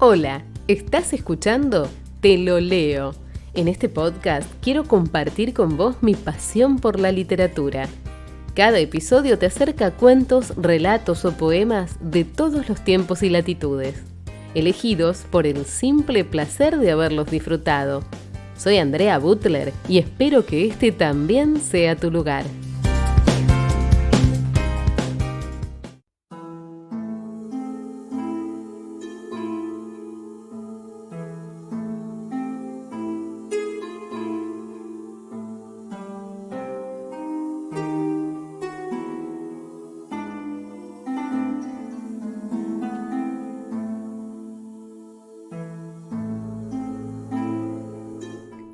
Hola, ¿estás escuchando? Te lo leo. En este podcast quiero compartir con vos mi pasión por la literatura. Cada episodio te acerca a cuentos, relatos o poemas de todos los tiempos y latitudes, elegidos por el simple placer de haberlos disfrutado. Soy Andrea Butler y espero que este también sea tu lugar.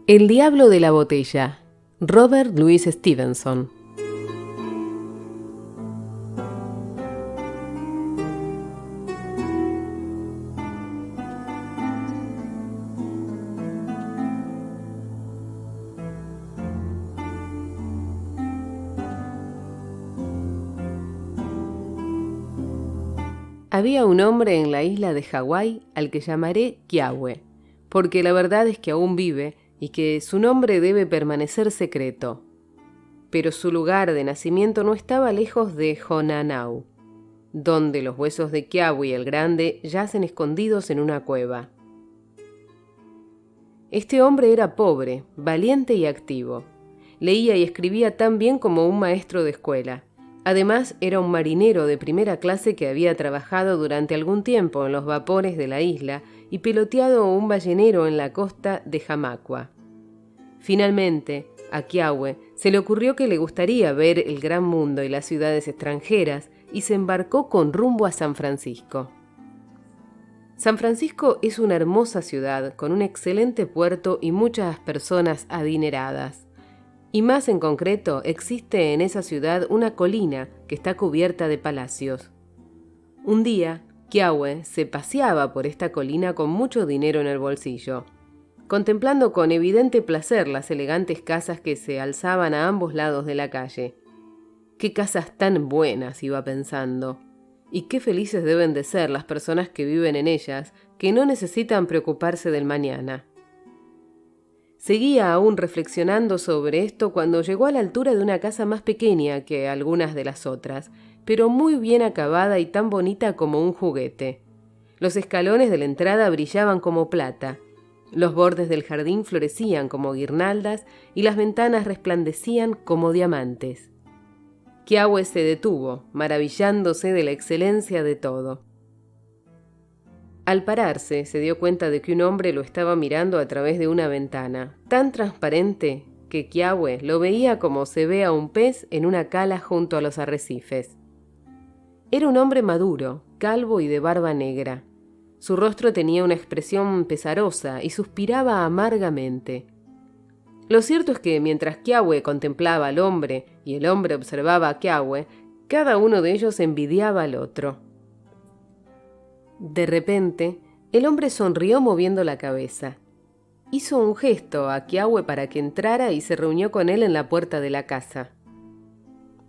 El diablo de la botella, Robert Louis Stevenson. Había un hombre en la isla de Hawái al que llamaré Kiawe, porque la verdad es que aún vive y que su nombre debe permanecer secreto. Pero su lugar de nacimiento no estaba lejos de Honanau, donde los huesos de Kiawe el Grande yacen escondidos en una cueva. Este hombre era pobre, valiente y activo. Leía y escribía tan bien como un maestro de escuela. Además, era un marinero de primera clase que había trabajado durante algún tiempo en los vapores de la isla y piloteado un ballenero en la costa de Jamaqua. Finalmente, a Kiawe se le ocurrió que le gustaría ver el gran mundo y las ciudades extranjeras y se embarcó con rumbo a San Francisco. San Francisco es una hermosa ciudad con un excelente puerto y muchas personas adineradas. Y más en concreto, existe en esa ciudad una colina que está cubierta de palacios. Un día, Kiawe se paseaba por esta colina con mucho dinero en el bolsillo, contemplando con evidente placer las elegantes casas que se alzaban a ambos lados de la calle. ¡Qué casas tan buenas!, iba pensando. Y qué felices deben de ser las personas que viven en ellas, que no necesitan preocuparse del mañana. Seguía aún reflexionando sobre esto cuando llegó a la altura de una casa más pequeña que algunas de las otras, pero muy bien acabada y tan bonita como un juguete. Los escalones de la entrada brillaban como plata, los bordes del jardín florecían como guirnaldas y las ventanas resplandecían como diamantes. Kiawe se detuvo, maravillándose de la excelencia de todo. Al pararse, se dio cuenta de que un hombre lo estaba mirando a través de una ventana, tan transparente que Kiawe lo veía como se ve a un pez en una cala junto a los arrecifes. Era un hombre maduro, calvo y de barba negra. Su rostro tenía una expresión pesarosa y suspiraba amargamente. Lo cierto es que mientras Kiawe contemplaba al hombre y el hombre observaba a Kiawe, cada uno de ellos envidiaba al otro. De repente, el hombre sonrió moviendo la cabeza. Hizo un gesto a Kiawe para que entrara y se reunió con él en la puerta de la casa.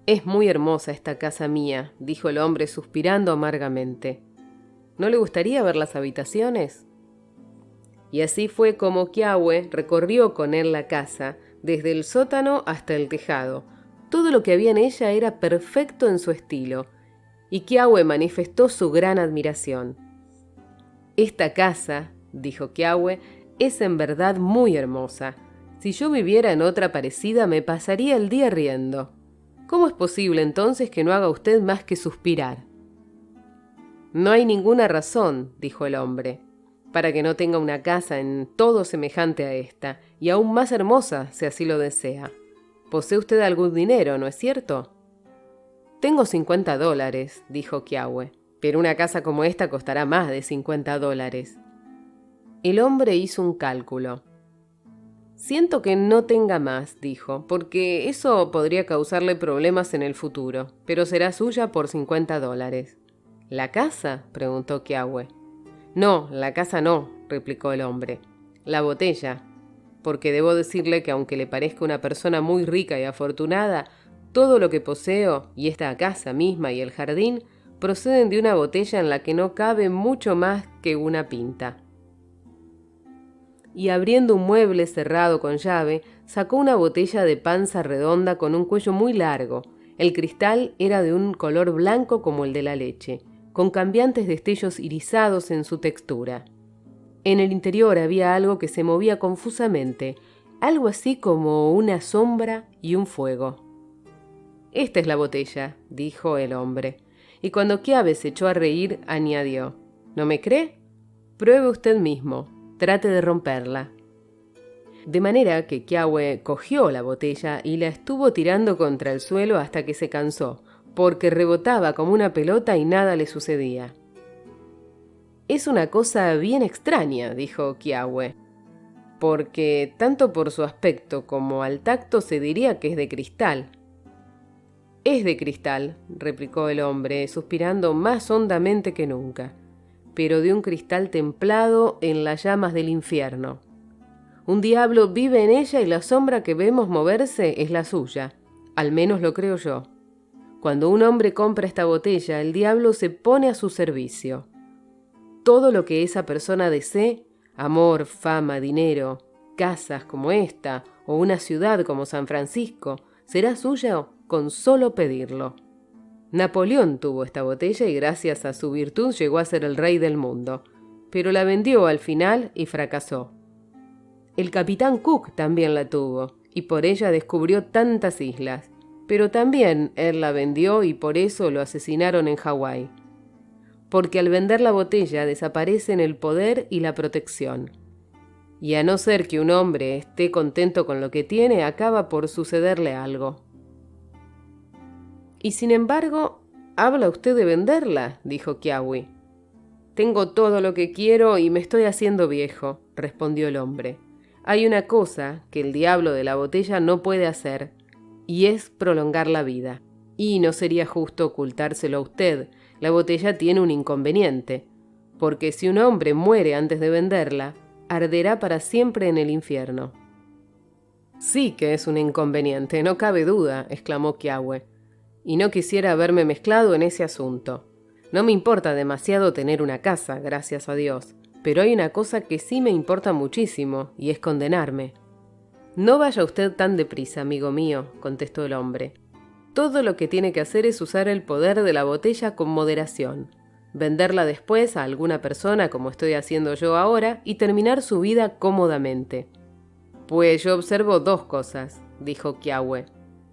«Es muy hermosa esta casa mía», dijo el hombre suspirando amargamente. «¿No le gustaría ver las habitaciones?» Y así fue como Kiawe recorrió con él la casa, desde el sótano hasta el tejado. Todo lo que había en ella era perfecto en su estilo, y Kiawe manifestó su gran admiración. «Esta casa», dijo Kiawe, «es en verdad muy hermosa. Si yo viviera en otra parecida me pasaría el día riendo. ¿Cómo es posible entonces que no haga usted más que suspirar?» «No hay ninguna razón», dijo el hombre, «para que no tenga una casa en todo semejante a esta, y aún más hermosa si así lo desea. Posee usted algún dinero, ¿no es cierto?» «Tengo $50», dijo Kiawe, «pero una casa como esta costará más de $50». El hombre hizo un cálculo. «Siento que no tenga más», dijo, «porque eso podría causarle problemas en el futuro, pero será suya por $50». «¿La casa?», preguntó Kiawe. «No, la casa no», replicó el hombre. «La botella, porque debo decirle que aunque le parezca una persona muy rica y afortunada, todo lo que poseo, y esta casa misma y el jardín, proceden de una botella en la que no cabe mucho más que una pinta. Y abriendo un mueble cerrado con llave, sacó una botella de panza redonda con un cuello muy largo. El cristal era de un color blanco como el de la leche, con cambiantes destellos irisados en su textura. En el interior había algo que se movía confusamente, algo así como una sombra y un fuego. «Esta es la botella», dijo el hombre, y cuando Keawe se echó a reír, añadió: «¿No me cree? Pruebe usted mismo, trate de romperla». De manera que Keawe cogió la botella y la estuvo tirando contra el suelo hasta que se cansó, porque rebotaba como una pelota y nada le sucedía. «Es una cosa bien extraña», dijo Keawe, «porque tanto por su aspecto como al tacto se diría que es de cristal». «Es de cristal», replicó el hombre, suspirando más hondamente que nunca, «pero de un cristal templado en las llamas del infierno. Un diablo vive en ella y la sombra que vemos moverse es la suya, al menos lo creo yo. Cuando un hombre compra esta botella, el diablo se pone a su servicio. Todo lo que esa persona desee, amor, fama, dinero, casas como esta, o una ciudad como San Francisco, será suya con solo pedirlo. Napoleón tuvo esta botella y gracias a su virtud llegó a ser el rey del mundo, pero la vendió al final y fracasó. El capitán Cook también la tuvo, y por ella descubrió tantas islas, pero también él la vendió y por eso lo asesinaron en Hawái. Porque al vender la botella desaparecen el poder y la protección. Y a no ser que un hombre esté contento con lo que tiene, acaba por sucederle algo. «Y sin embargo, ¿habla usted de venderla?», dijo Keawe. «Tengo todo lo que quiero y me estoy haciendo viejo», respondió el hombre. «Hay una cosa que el diablo de la botella no puede hacer, y es prolongar la vida. Y no sería justo ocultárselo a usted. La botella tiene un inconveniente, porque si un hombre muere antes de venderla, arderá para siempre en el infierno». «Sí que es un inconveniente, no cabe duda», exclamó Keawe, «y no quisiera haberme mezclado en ese asunto. No me importa demasiado tener una casa, gracias a Dios, pero hay una cosa que sí me importa muchísimo, y es condenarme». «No vaya usted tan deprisa, amigo mío», contestó el hombre. «Todo lo que tiene que hacer es usar el poder de la botella con moderación, venderla después a alguna persona como estoy haciendo yo ahora y terminar su vida cómodamente». «Pues yo observo dos cosas», dijo Keawe.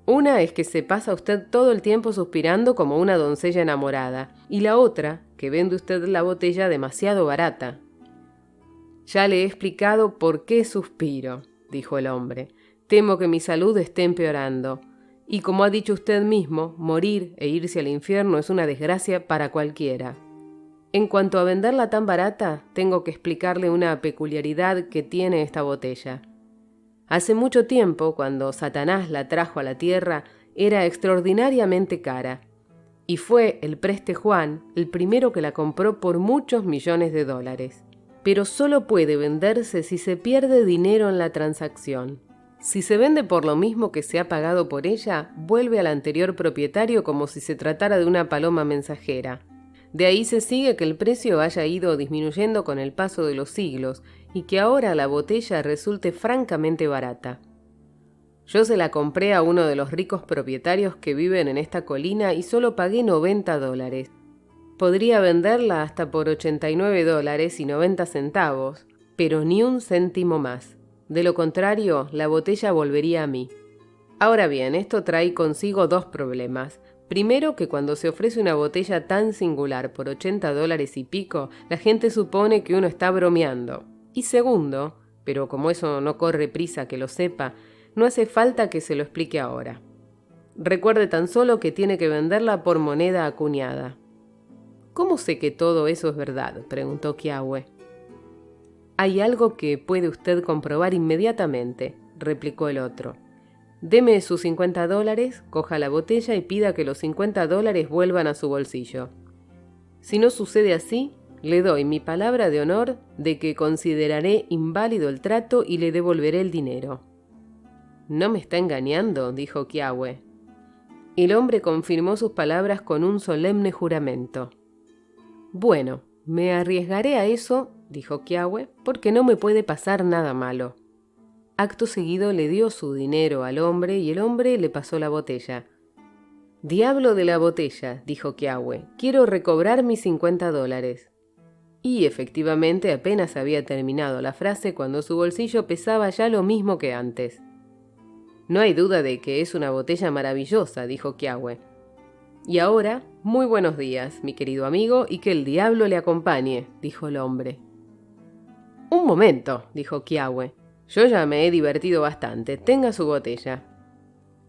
«Una es que se pasa usted todo el tiempo suspirando como una doncella enamorada, y la otra, que vende usted la botella demasiado barata». «Ya le he explicado por qué suspiro», dijo el hombre. «Temo que mi salud esté empeorando. Y como ha dicho usted mismo, morir e irse al infierno es una desgracia para cualquiera. En cuanto a venderla tan barata, tengo que explicarle una peculiaridad que tiene esta botella. Hace mucho tiempo, cuando Satanás la trajo a la tierra, era extraordinariamente cara, y fue el preste Juan el primero que la compró por muchos millones de dólares. Pero solo puede venderse si se pierde dinero en la transacción. Si se vende por lo mismo que se ha pagado por ella, vuelve al anterior propietario como si se tratara de una paloma mensajera. De ahí se sigue que el precio haya ido disminuyendo con el paso de los siglos y que ahora la botella resulte francamente barata. Yo se la compré a uno de los ricos propietarios que viven en esta colina y solo pagué $90. Podría venderla hasta por $89.90, pero ni un céntimo más. De lo contrario, la botella volvería a mí. Ahora bien, esto trae consigo dos problemas. Primero, que cuando se ofrece una botella tan singular por $80 y pico, la gente supone que uno está bromeando. Y segundo, pero como eso no corre prisa que lo sepa, no hace falta que se lo explique ahora. Recuerde tan solo que tiene que venderla por moneda acuñada. «¿Cómo sé que todo eso es verdad?», preguntó Keawe. «Hay algo que puede usted comprobar inmediatamente», replicó el otro. «Deme sus $50, coja la botella y pida que los $50 vuelvan a su bolsillo. Si no sucede así, le doy mi palabra de honor de que consideraré inválido el trato y le devolveré el dinero». «¿No me está engañando?», dijo Keawe. El hombre confirmó sus palabras con un solemne juramento. «Bueno, me arriesgaré a eso», dijo Kiawe, «porque no me puede pasar nada malo». Acto seguido le dio su dinero al hombre y el hombre le pasó la botella. «Diablo de la botella», dijo Kiawe, «quiero recobrar mis $50». Y efectivamente apenas había terminado la frase cuando su bolsillo pesaba ya lo mismo que antes. «No hay duda de que es una botella maravillosa», dijo Kiawe. «Y ahora, muy buenos días, mi querido amigo, y que el diablo le acompañe», dijo el hombre. «Un momento», dijo Kiawe. «Yo ya me he divertido bastante. Tenga su botella».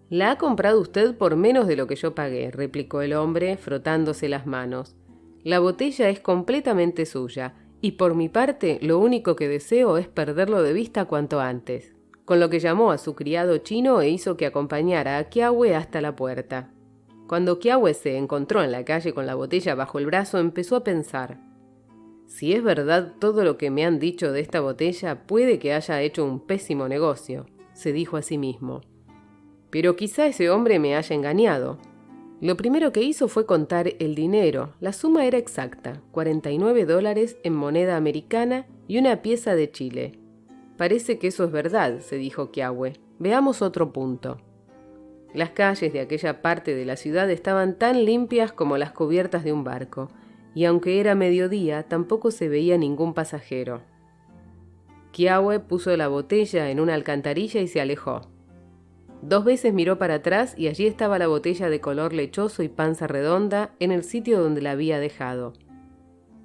«La ha comprado usted por menos de lo que yo pagué», replicó el hombre, frotándose las manos. «La botella es completamente suya, y por mi parte lo único que deseo es perderlo de vista cuanto antes», con lo que llamó a su criado chino e hizo que acompañara a Kiawe hasta la puerta. Cuando Kiawe se encontró en la calle con la botella bajo el brazo, empezó a pensar: «Si es verdad todo lo que me han dicho de esta botella, puede que haya hecho un pésimo negocio», se dijo a sí mismo. «Pero quizá ese hombre me haya engañado». Lo primero que hizo fue contar el dinero. La suma era exacta, $49 en moneda americana y una pieza de Chile. «Parece que eso es verdad», se dijo Kiawe. «Veamos otro punto». Las calles de aquella parte de la ciudad estaban tan limpias como las cubiertas de un barco, y aunque era mediodía, tampoco se veía ningún pasajero. Kiawe puso la botella en una alcantarilla y se alejó. 2 veces miró para atrás y allí estaba la botella de color lechoso y panza redonda en el sitio donde la había dejado.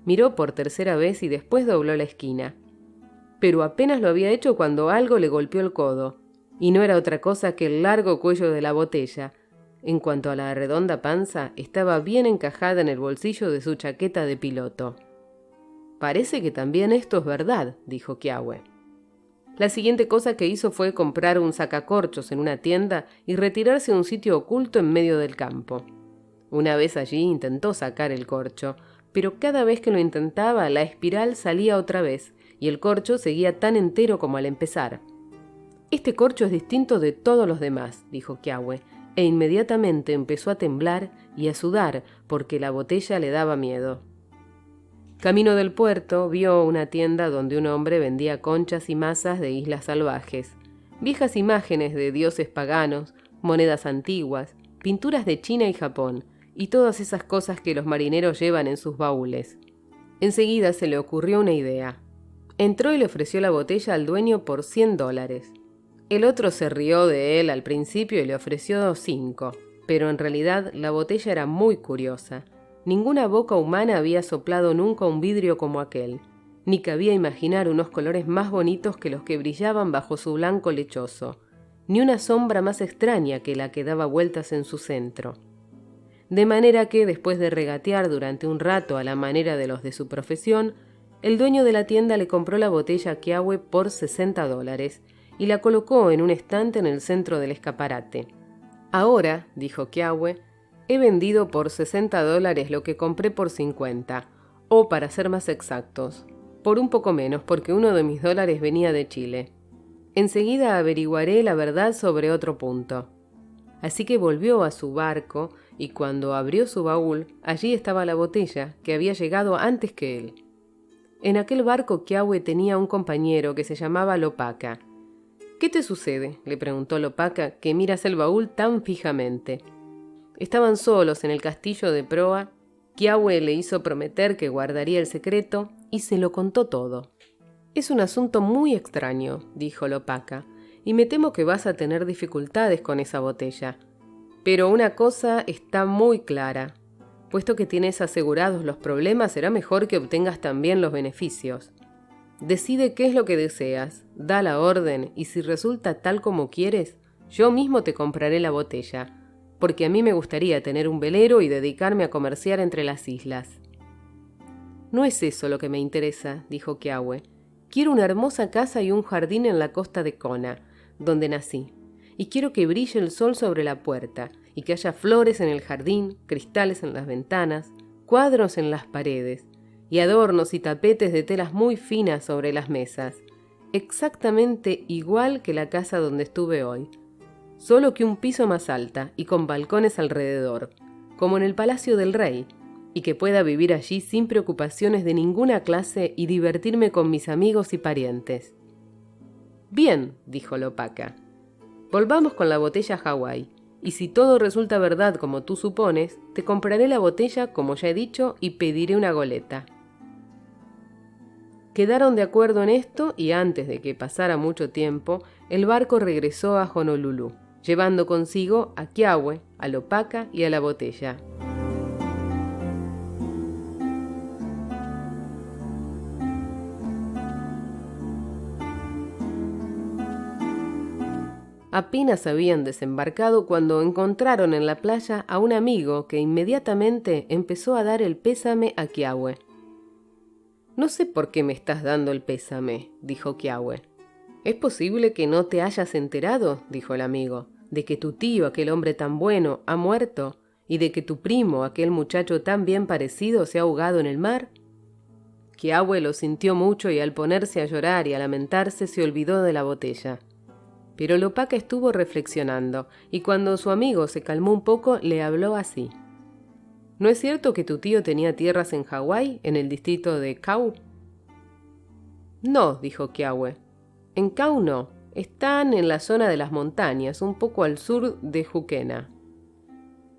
Miró por tercera vez y después dobló la esquina. Pero apenas lo había hecho cuando algo le golpeó el codo, y no era otra cosa que el largo cuello de la botella. En cuanto a la redonda panza, estaba bien encajada en el bolsillo de su chaqueta de piloto. «Parece que también esto es verdad», dijo Kiawe. La siguiente cosa que hizo fue comprar un sacacorchos en una tienda y retirarse a un sitio oculto en medio del campo. Una vez allí intentó sacar el corcho, pero cada vez que lo intentaba la espiral salía otra vez y el corcho seguía tan entero como al empezar. «Este corcho es distinto de todos los demás», dijo Kiawe, e inmediatamente empezó a temblar y a sudar porque la botella le daba miedo. Camino del puerto vio una tienda donde un hombre vendía conchas y masas de islas salvajes, viejas imágenes de dioses paganos, monedas antiguas, pinturas de China y Japón, y todas esas cosas que los marineros llevan en sus baúles. Enseguida se le ocurrió una idea. Entró y le ofreció la botella al dueño por $100. El otro se rió de él al principio y le ofreció 5, pero en realidad la botella era muy curiosa. Ninguna boca humana había soplado nunca un vidrio como aquel, ni cabía imaginar unos colores más bonitos que los que brillaban bajo su blanco lechoso, ni una sombra más extraña que la que daba vueltas en su centro. De manera que, después de regatear durante un rato a la manera de los de su profesión, el dueño de la tienda le compró la botella a Kiawe por $60 y la colocó en un estante en el centro del escaparate. «Ahora», dijo Kiawe, «he vendido por $60 lo que compré por 50, o para ser más exactos, por un poco menos porque uno de mis dólares venía de Chile. Enseguida averiguaré la verdad sobre otro punto». Así que volvió a su barco y cuando abrió su baúl, allí estaba la botella, que había llegado antes que él. En aquel barco Kiawe tenía un compañero que se llamaba Lopaca. «¿Qué te sucede?», le preguntó Lopaca, «que miras el baúl tan fijamente». Estaban solos en el castillo de proa. Kiawe le hizo prometer que guardaría el secreto y se lo contó todo. «Es un asunto muy extraño», dijo Lopaca, «y me temo que vas a tener dificultades con esa botella. Pero una cosa está muy clara. Puesto que tienes asegurados los problemas, será mejor que obtengas también los beneficios. Decide qué es lo que deseas, da la orden, y si resulta tal como quieres, yo mismo te compraré la botella, porque a mí me gustaría tener un velero y dedicarme a comerciar entre las islas». «No es eso lo que me interesa», dijo Kiawe. «Quiero una hermosa casa y un jardín en la costa de Kona, donde nací, y quiero que brille el sol sobre la puerta, y que haya flores en el jardín, cristales en las ventanas, cuadros en las paredes, y adornos y tapetes de telas muy finas sobre las mesas, exactamente igual que la casa donde estuve hoy. solo que un piso más alta y con balcones alrededor, como en el palacio del rey, y que pueda vivir allí sin preocupaciones de ninguna clase y divertirme con mis amigos y parientes. Bien, dijo Lopaca. Volvamos con la botella a Hawái, y si todo resulta verdad como tú supones, te compraré la botella, como ya he dicho, y pediré una goleta. Quedaron de acuerdo en esto y antes de que pasara mucho tiempo, el barco regresó a Honolulu, llevando consigo a Kiawe, a Lopaca y a la botella. Apenas habían desembarcado cuando encontraron en la playa a un amigo que inmediatamente empezó a dar el pésame a Kiawe. «No sé por qué me estás dando el pésame», dijo Kiawe. «¿Es posible que no te hayas enterado?», dijo el amigo, «de que tu tío, aquel hombre tan bueno, ha muerto, y de que tu primo, aquel muchacho tan bien parecido, se ha ahogado en el mar». Kiawe lo sintió mucho y al ponerse a llorar y a lamentarse se olvidó de la botella. Pero Lopaca estuvo reflexionando, y cuando su amigo se calmó un poco, le habló así. «¿No es cierto que tu tío tenía tierras en Hawái, en el distrito de Kau?» «No», dijo Kiawe. «En Kau no. Están en la zona de las montañas, un poco al sur de Jukena».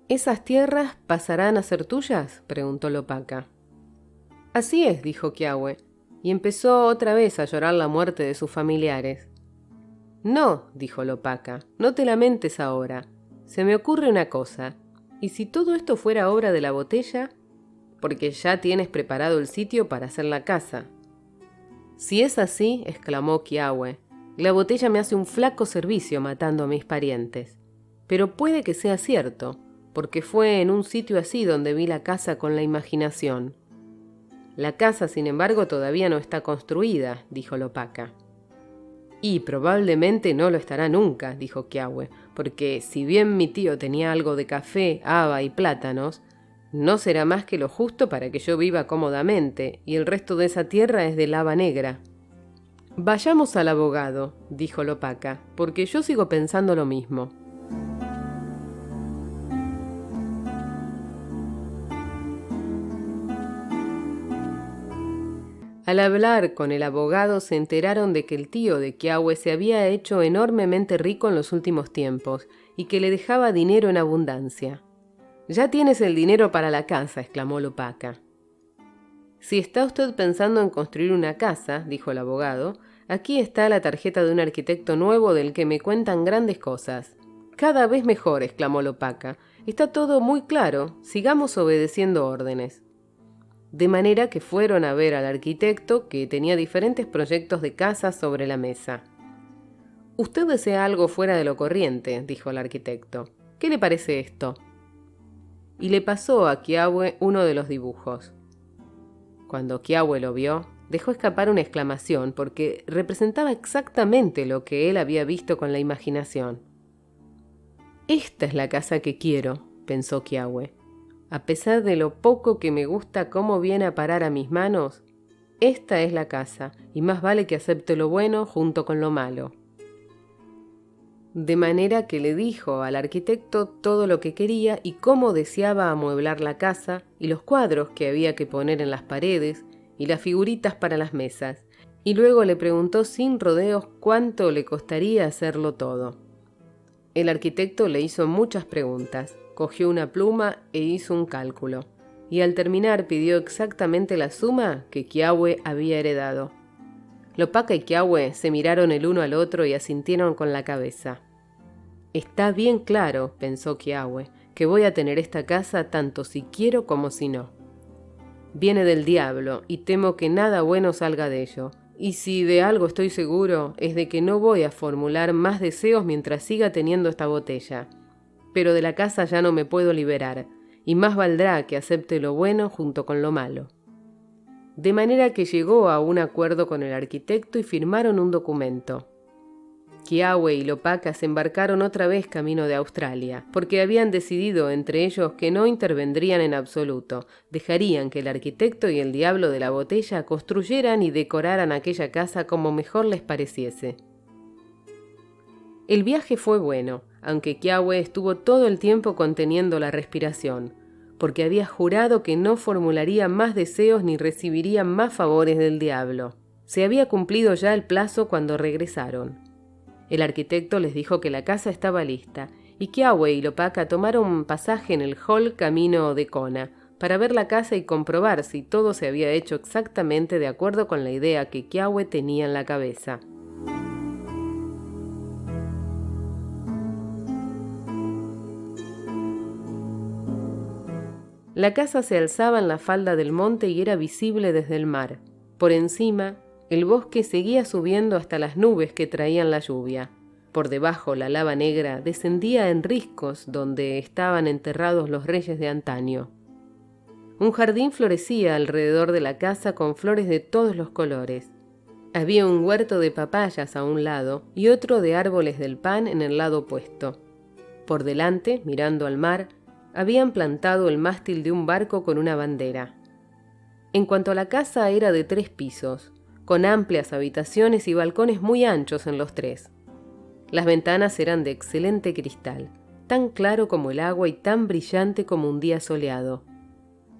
«¿Esas tierras pasarán a ser tuyas?», preguntó Lopaca. «Así es», dijo Kiawe, y empezó otra vez a llorar la muerte de sus familiares. «No», dijo Lopaca, «no te lamentes ahora. Se me ocurre una cosa. ¿Y si todo esto fuera obra de la botella? Porque ya tienes preparado el sitio para hacer la casa». «Si es así», exclamó Kiawe, «la botella me hace un flaco servicio matando a mis parientes. Pero puede que sea cierto, porque fue en un sitio así donde vi la casa con la imaginación». «La casa, sin embargo, todavía no está construida», dijo Lopaca. «Y probablemente no lo estará nunca», dijo Kiawe, «porque si bien mi tío tenía algo de café, haba y plátanos, no será más que lo justo para que yo viva cómodamente, y el resto de esa tierra es de lava negra». «Vayamos al abogado», dijo Lopaca, «porque yo sigo pensando lo mismo». Al hablar con el abogado se enteraron de que el tío de Kiawe se había hecho enormemente rico en los últimos tiempos y que le dejaba dinero en abundancia. «Ya tienes el dinero para la casa», exclamó Lopaca. «Si está usted pensando en construir una casa», dijo el abogado, «aquí está la tarjeta de un arquitecto nuevo del que me cuentan grandes cosas». «Cada vez mejor», exclamó Lopaca. «Está todo muy claro. Sigamos obedeciendo órdenes». De manera que fueron a ver al arquitecto, que tenía diferentes proyectos de casa sobre la mesa. «Usted desea algo fuera de lo corriente», dijo el arquitecto. «¿Qué le parece esto?». Y le pasó a Kiawe uno de los dibujos. Cuando Kiawe lo vio, dejó escapar una exclamación porque representaba exactamente lo que él había visto con la imaginación. «Esta es la casa que quiero», pensó Kiawe. «A pesar de lo poco que me gusta cómo viene a parar a mis manos, esta es la casa, y más vale que acepte lo bueno junto con lo malo». De manera que le dijo al arquitecto todo lo que quería y cómo deseaba amueblar la casa, y los cuadros que había que poner en las paredes, y las figuritas para las mesas, y luego le preguntó sin rodeos cuánto le costaría hacerlo todo. El arquitecto le hizo muchas preguntas. Cogió una pluma e hizo un cálculo, y al terminar pidió exactamente la suma que Kiawe había heredado. Lopaca y Kiawe se miraron el uno al otro y asintieron con la cabeza. «Está bien claro», pensó Kiawe, «que voy a tener esta casa tanto si quiero como si no. Viene del diablo y temo que nada bueno salga de ello, y si de algo estoy seguro es de que no voy a formular más deseos mientras siga teniendo esta botella. Pero de la casa ya no me puedo liberar, y más valdrá que acepte lo bueno junto con lo malo». De manera que llegó a un acuerdo con el arquitecto y firmaron un documento. Kiawe y Lopaca se embarcaron otra vez camino de Australia, porque habían decidido entre ellos que no intervendrían en absoluto, dejarían que el arquitecto y el diablo de la botella construyeran y decoraran aquella casa como mejor les pareciese. El viaje fue bueno, aunque Kiawe estuvo todo el tiempo conteniendo la respiración, porque había jurado que no formularía más deseos ni recibiría más favores del diablo. Se había cumplido ya el plazo cuando regresaron. El arquitecto les dijo que la casa estaba lista, y Kiawe y Lopaka tomaron pasaje en el hall camino de Kona, para ver la casa y comprobar si todo se había hecho exactamente de acuerdo con la idea que Kiawe tenía en la cabeza. La casa se alzaba en la falda del monte y era visible desde el mar. Por encima, el bosque seguía subiendo hasta las nubes que traían la lluvia. Por debajo, la lava negra descendía en riscos donde estaban enterrados los reyes de antaño. Un jardín florecía alrededor de la casa con flores de todos los colores. Había un huerto de papayas a un lado y otro de árboles del pan en el lado opuesto. Por delante, mirando al mar, habían plantado el mástil de un barco con una bandera. En cuanto a la casa, era de 3 pisos, con amplias habitaciones y balcones muy anchos en los 3. Las ventanas eran de excelente cristal, tan claro como el agua y tan brillante como un día soleado.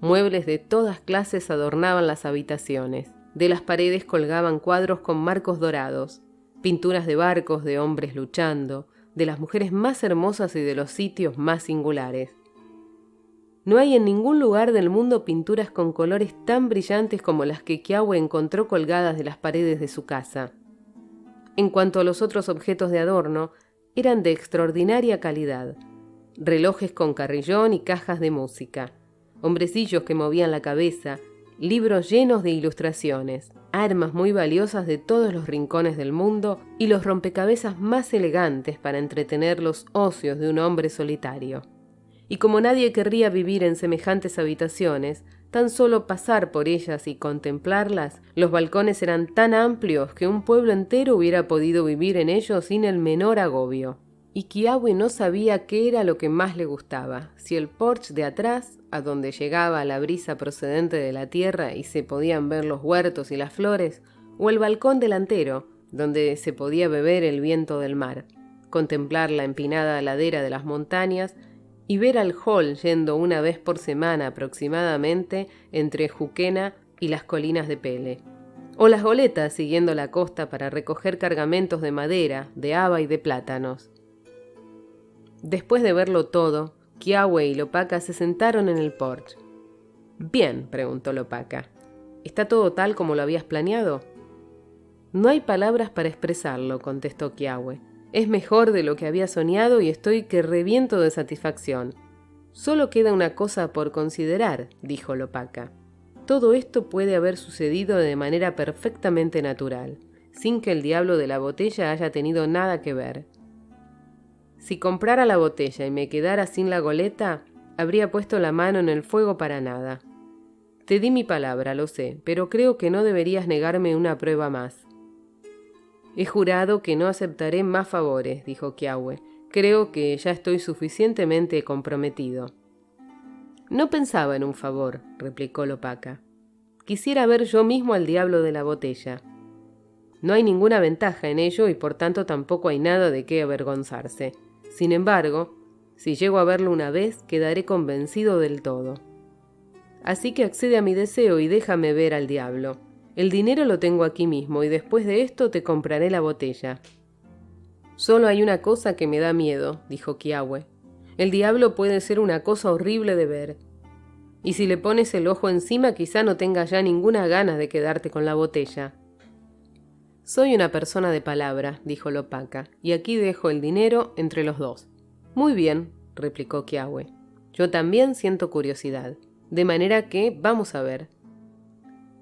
Muebles de todas clases adornaban las habitaciones. De las paredes colgaban cuadros con marcos dorados, pinturas de barcos, de hombres luchando, de las mujeres más hermosas y de los sitios más singulares. No hay en ningún lugar del mundo pinturas con colores tan brillantes como las que Kiawe encontró colgadas de las paredes de su casa. En cuanto a los otros objetos de adorno, eran de extraordinaria calidad. Relojes con carrillón y cajas de música, hombrecillos que movían la cabeza, libros llenos de ilustraciones, armas muy valiosas de todos los rincones del mundo y los rompecabezas más elegantes para entretener los ocios de un hombre solitario. Y como nadie querría vivir en semejantes habitaciones, tan solo pasar por ellas y contemplarlas, los balcones eran tan amplios que un pueblo entero hubiera podido vivir en ellos sin el menor agobio. Y Kiawe no sabía qué era lo que más le gustaba, si el porche de atrás, a donde llegaba la brisa procedente de la tierra y se podían ver los huertos y las flores, o el balcón delantero, donde se podía beber el viento del mar, contemplar la empinada ladera de las montañas y ver al hall yendo una vez por semana aproximadamente entre Juquena y las colinas de Pele, o las goletas siguiendo la costa para recoger cargamentos de madera, de haba y de plátanos. Después de verlo todo, Kiawe y Lopaka se sentaron en el porche. «Bien», preguntó Lopaka, «¿está todo tal como lo habías planeado?» «No hay palabras para expresarlo», contestó Kiawe. «Es mejor de lo que había soñado y estoy que reviento de satisfacción». «Solo queda una cosa por considerar», dijo Lopaka. «Todo esto puede haber sucedido de manera perfectamente natural, sin que el diablo de la botella haya tenido nada que ver. Si comprara la botella y me quedara sin la goleta, habría puesto la mano en el fuego para nada. Te di mi palabra, lo sé, pero creo que no deberías negarme una prueba más». «He jurado que no aceptaré más favores», dijo Kiawe. «Creo que ya estoy suficientemente comprometido». «No pensaba en un favor», replicó Lopaka. «Quisiera ver yo mismo al diablo de la botella. No hay ninguna ventaja en ello y por tanto tampoco hay nada de qué avergonzarse. Sin embargo, si llego a verlo una vez, quedaré convencido del todo. Así que accede a mi deseo y déjame ver al diablo. El dinero lo tengo aquí mismo y después de esto te compraré la botella». «Solo hay una cosa que me da miedo», dijo Kiawe. «El diablo puede ser una cosa horrible de ver. Y si le pones el ojo encima, quizá no tengas ya ninguna gana de quedarte con la botella». «Soy una persona de palabra», dijo Lopaka, «y aquí dejo el dinero entre los dos». «Muy bien», replicó Kiawe. «Yo también siento curiosidad, de manera que vamos a ver».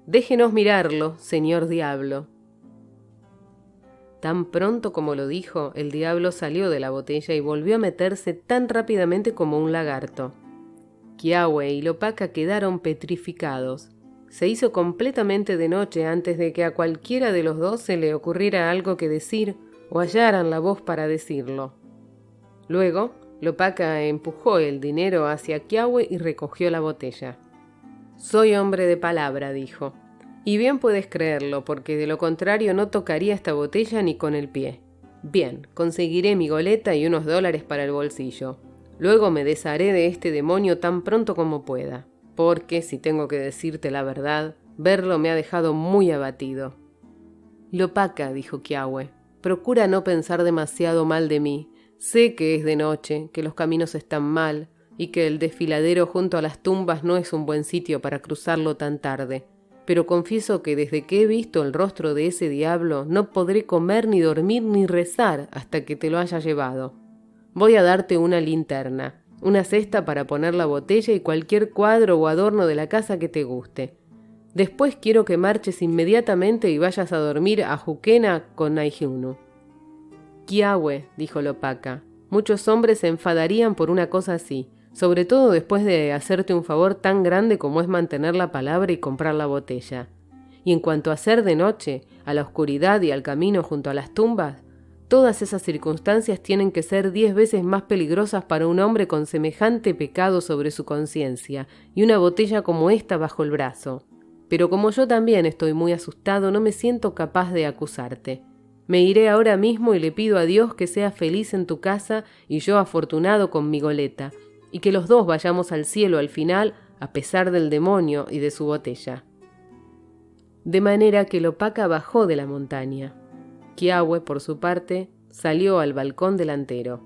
«Déjenos mirarlo, señor diablo». Tan pronto como lo dijo, el diablo salió de la botella y volvió a meterse tan rápidamente como un lagarto. Kiawe y Lopaka quedaron petrificados. Se hizo completamente de noche antes de que a cualquiera de los dos se le ocurriera algo que decir o hallaran la voz para decirlo. Luego, Lopaka empujó el dinero hacia Kiawe y recogió la botella. «Soy hombre de palabra», dijo, «y bien puedes creerlo, porque de lo contrario no tocaría esta botella ni con el pie. Bien, conseguiré mi goleta y unos dólares para el bolsillo. Luego me desharé de este demonio tan pronto como pueda, porque, si tengo que decirte la verdad, verlo me ha dejado muy abatido. Lopaca, dijo Kiawe, procura no pensar demasiado mal de mí. Sé que es de noche, que los caminos están mal, y que el desfiladero junto a las tumbas no es un buen sitio para cruzarlo tan tarde. Pero confieso que desde que he visto el rostro de ese diablo no podré comer ni dormir ni rezar hasta que te lo haya llevado. Voy a darte una linterna, una cesta para poner la botella y cualquier cuadro o adorno de la casa que te guste. Después quiero que marches inmediatamente y vayas a dormir a Juquena con Naigiunu. Kiawe, dijo Lopaca, muchos hombres se enfadarían por una cosa así, sobre todo después de hacerte un favor tan grande como es mantener la palabra y comprar la botella. Y en cuanto a ser de noche, a la oscuridad y al camino junto a las tumbas, todas esas circunstancias tienen que ser 10 veces más peligrosas para un hombre con semejante pecado sobre su conciencia y una botella como esta bajo el brazo. Pero como yo también estoy muy asustado, no me siento capaz de acusarte. Me iré ahora mismo y le pido a Dios que sea feliz en tu casa y yo afortunado con mi goleta, y que los dos vayamos al cielo al final, a pesar del demonio y de su botella. De manera que Lopaca bajó de la montaña. Kiawe, por su parte, salió al balcón delantero.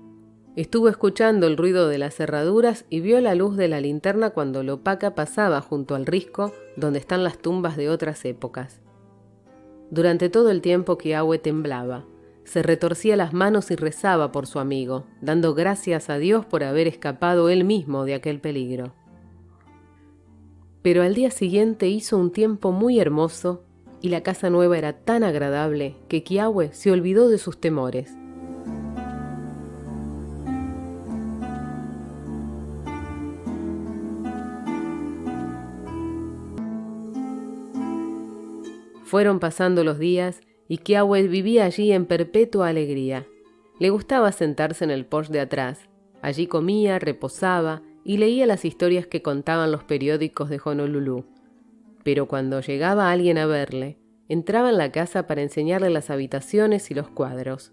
Estuvo escuchando el ruido de las cerraduras y vio la luz de la linterna cuando Lopaca pasaba junto al risco donde están las tumbas de otras épocas. Durante todo el tiempo Kiawe temblaba. Se retorcía las manos y rezaba por su amigo, dando gracias a Dios por haber escapado él mismo de aquel peligro. Pero al día siguiente hizo un tiempo muy hermoso y la casa nueva era tan agradable que Kiawe se olvidó de sus temores. Fueron pasando los días y Kiawe vivía allí en perpetua alegría. Le gustaba sentarse en el porche de atrás. Allí comía, reposaba y leía las historias que contaban los periódicos de Honolulu. Pero cuando llegaba alguien a verle, entraba en la casa para enseñarle las habitaciones y los cuadros.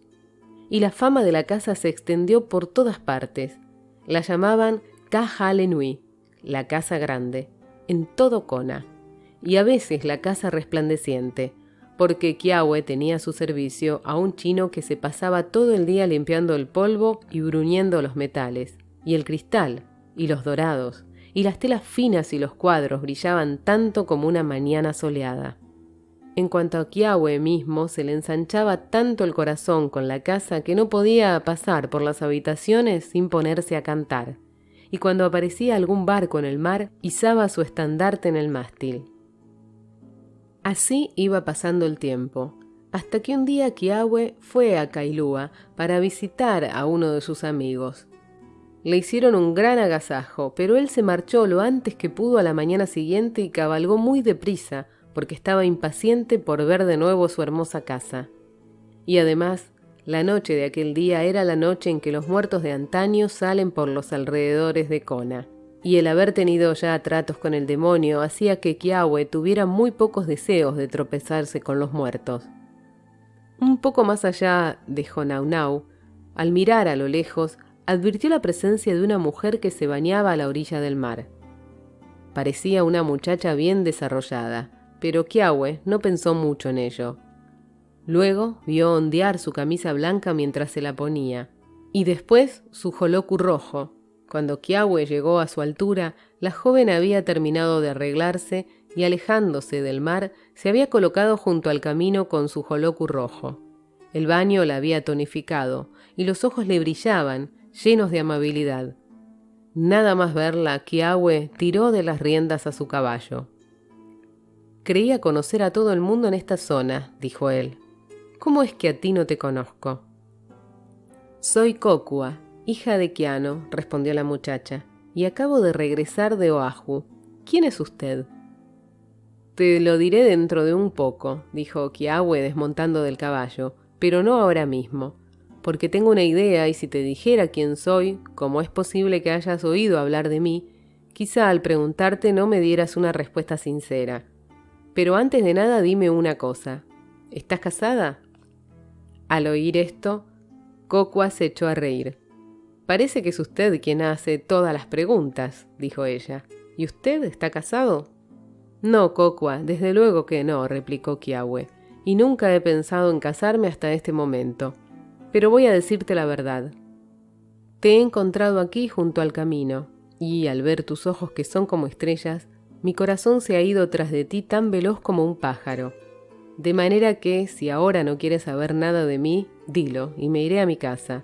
Y la fama de la casa se extendió por todas partes. La llamaban Kahale-Nui, la casa grande, en todo Kona, y a veces la casa resplandeciente, porque Kiawe tenía a su servicio a un chino que se pasaba todo el día limpiando el polvo y bruñendo los metales, y el cristal, y los dorados, y las telas finas y los cuadros brillaban tanto como una mañana soleada. En cuanto a Kiawe mismo, se le ensanchaba tanto el corazón con la casa que no podía pasar por las habitaciones sin ponerse a cantar, y cuando aparecía algún barco en el mar, izaba su estandarte en el mástil. Así iba pasando el tiempo, hasta que un día Kiawe fue a Kailua para visitar a uno de sus amigos. Le hicieron un gran agasajo, pero él se marchó lo antes que pudo a la mañana siguiente y cabalgó muy deprisa, porque estaba impaciente por ver de nuevo su hermosa casa. Y además, la noche de aquel día era la noche en que los muertos de antaño salen por los alrededores de Kona, y el haber tenido ya tratos con el demonio hacía que Kiawe tuviera muy pocos deseos de tropezarse con los muertos. Un poco más allá de Honaunau, al mirar a lo lejos, advirtió la presencia de una mujer que se bañaba a la orilla del mar. Parecía una muchacha bien desarrollada, pero Kiawe no pensó mucho en ello. Luego vio ondear su camisa blanca mientras se la ponía, y después su joloku rojo. Cuando Kiawe llegó a su altura, la joven había terminado de arreglarse y, alejándose del mar, se había colocado junto al camino con su joloku rojo. El baño la había tonificado y los ojos le brillaban, llenos de amabilidad. Nada más verla, Kiawe tiró de las riendas a su caballo. «Creía conocer a todo el mundo en esta zona», dijo él. «¿Cómo es que a ti no te conozco?» «Soy Kokua, hija de Kiano», respondió la muchacha, «y acabo de regresar de Oahu. ¿Quién es usted?» «Te lo diré dentro de un poco», dijo Kiawe desmontando del caballo, «pero no ahora mismo, porque tengo una idea y si te dijera quién soy, como es posible que hayas oído hablar de mí, quizá al preguntarte no me dieras una respuesta sincera. Pero antes de nada dime una cosa. ¿Estás casada?» Al oír esto, Cocua se echó a reír. «Parece que es usted quien hace todas las preguntas», dijo ella. «¿Y usted está casado?» «No, Cocua, desde luego que no», replicó Kiawe, «y nunca he pensado en casarme hasta este momento. Pero voy a decirte la verdad. Te he encontrado aquí junto al camino, y al ver tus ojos que son como estrellas, mi corazón se ha ido tras de ti tan veloz como un pájaro. De manera que, si ahora no quieres saber nada de mí, dilo, y me iré a mi casa.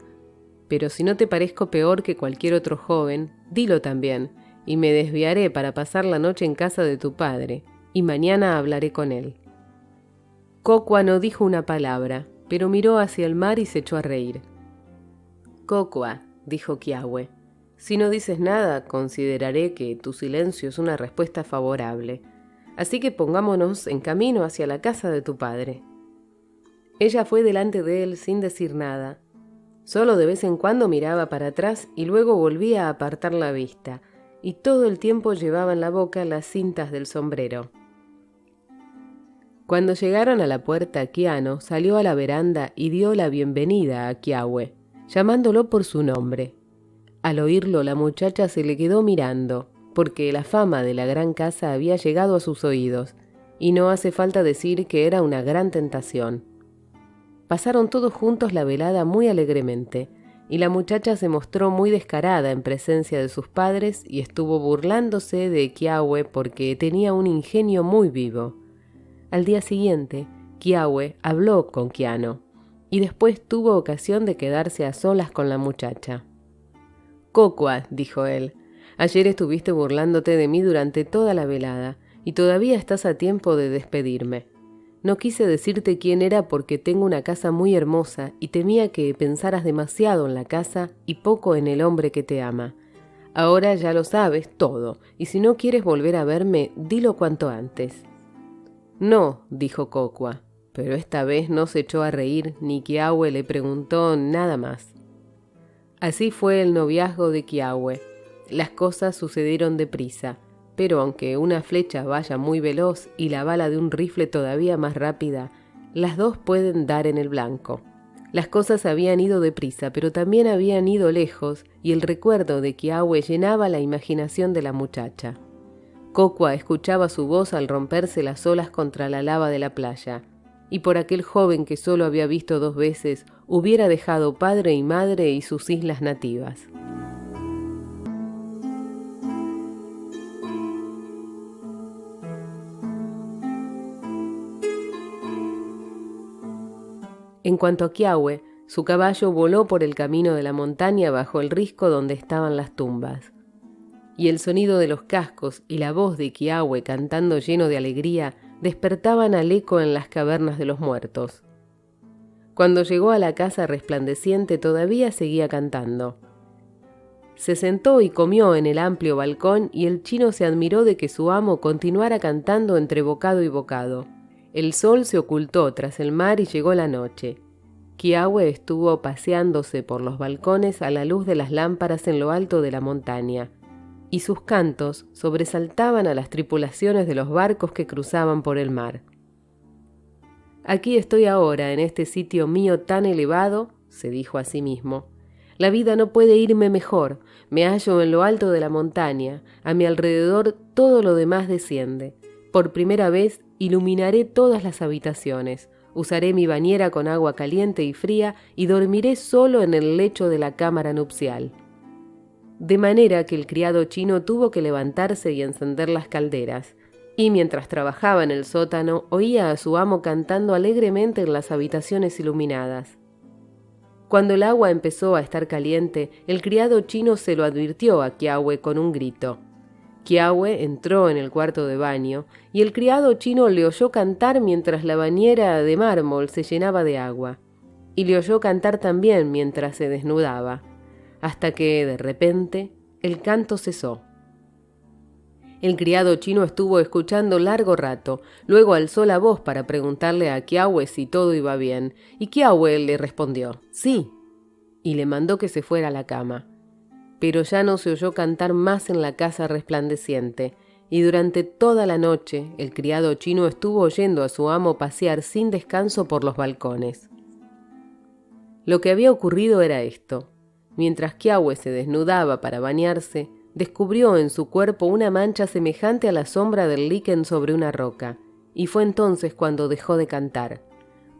Pero si no te parezco peor que cualquier otro joven, dilo también, y me desviaré para pasar la noche en casa de tu padre, y mañana hablaré con él». Cocua no dijo una palabra, pero miró hacia el mar y se echó a reír. «Cocua», dijo Kiawe, «si no dices nada, consideraré que tu silencio es una respuesta favorable. Así que pongámonos en camino hacia la casa de tu padre». Ella fue delante de él sin decir nada. Solo de vez en cuando miraba para atrás y luego volvía a apartar la vista, y todo el tiempo llevaba en la boca las cintas del sombrero. Cuando llegaron a la puerta, Kiano salió a la veranda y dio la bienvenida a Kiawe, llamándolo por su nombre. Al oírlo, la muchacha se le quedó mirando, porque la fama de la gran casa había llegado a sus oídos, y no hace falta decir que era una gran tentación. Pasaron todos juntos la velada muy alegremente, y la muchacha se mostró muy descarada en presencia de sus padres y estuvo burlándose de Kiawe porque tenía un ingenio muy vivo. Al día siguiente, Kiawe habló con Kiano, y después tuvo ocasión de quedarse a solas con la muchacha. «Cocua», dijo él, «ayer estuviste burlándote de mí durante toda la velada, y todavía estás a tiempo de despedirme. No quise decirte quién era porque tengo una casa muy hermosa y temía que pensaras demasiado en la casa y poco en el hombre que te ama. Ahora ya lo sabes todo, y si no quieres volver a verme, dilo cuanto antes». «No», dijo Cocua, pero esta vez no se echó a reír ni Kiawe le preguntó nada más. Así fue el noviazgo de Kiawe. Las cosas sucedieron deprisa, pero aunque una flecha vaya muy veloz y la bala de un rifle todavía más rápida, las dos pueden dar en el blanco. Las cosas habían ido deprisa, pero también habían ido lejos, y el recuerdo de Kiawe llenaba la imaginación de la muchacha. Cocua escuchaba su voz al romperse las olas contra la lava de la playa, y por aquel joven que solo había visto 2 veces, hubiera dejado padre y madre y sus islas nativas. En cuanto a Kiawe, su caballo voló por el camino de la montaña bajo el risco donde estaban las tumbas. Y el sonido de los cascos y la voz de Kiawe cantando lleno de alegría despertaban al eco en las cavernas de los muertos. Cuando llegó a la casa resplandeciente todavía seguía cantando. Se sentó y comió en el amplio balcón y el chino se admiró de que su amo continuara cantando entre bocado y bocado. El sol se ocultó tras el mar y llegó la noche. Kiawe estuvo paseándose por los balcones a la luz de las lámparas en lo alto de la montaña, y sus cantos sobresaltaban a las tripulaciones de los barcos que cruzaban por el mar. «Aquí estoy ahora, en este sitio mío tan elevado», se dijo a sí mismo. «La vida no puede irme mejor, me hallo en lo alto de la montaña, a mi alrededor todo lo demás desciende. Por primera vez iluminaré todas las habitaciones, usaré mi bañera con agua caliente y fría y dormiré solo en el lecho de la cámara nupcial». De manera que el criado chino tuvo que levantarse y encender las calderas, y mientras trabajaba en el sótano oía a su amo cantando alegremente en las habitaciones iluminadas. Cuando el agua empezó a estar caliente, el criado chino se lo advirtió a Kiawe con un grito. Kiawe entró en el cuarto de baño, y el criado chino le oyó cantar mientras la bañera de mármol se llenaba de agua, y le oyó cantar también mientras se desnudaba, hasta que, de repente, el canto cesó. El criado chino estuvo escuchando largo rato, luego alzó la voz para preguntarle a Kiawe si todo iba bien, y Kiawe le respondió «sí», y le mandó que se fuera a la cama. Pero ya no se oyó cantar más en la casa resplandeciente, y durante toda la noche el criado chino estuvo oyendo a su amo pasear sin descanso por los balcones. Lo que había ocurrido era esto. Mientras Kiawe se desnudaba para bañarse, descubrió en su cuerpo una mancha semejante a la sombra del líquen sobre una roca, y fue entonces cuando dejó de cantar,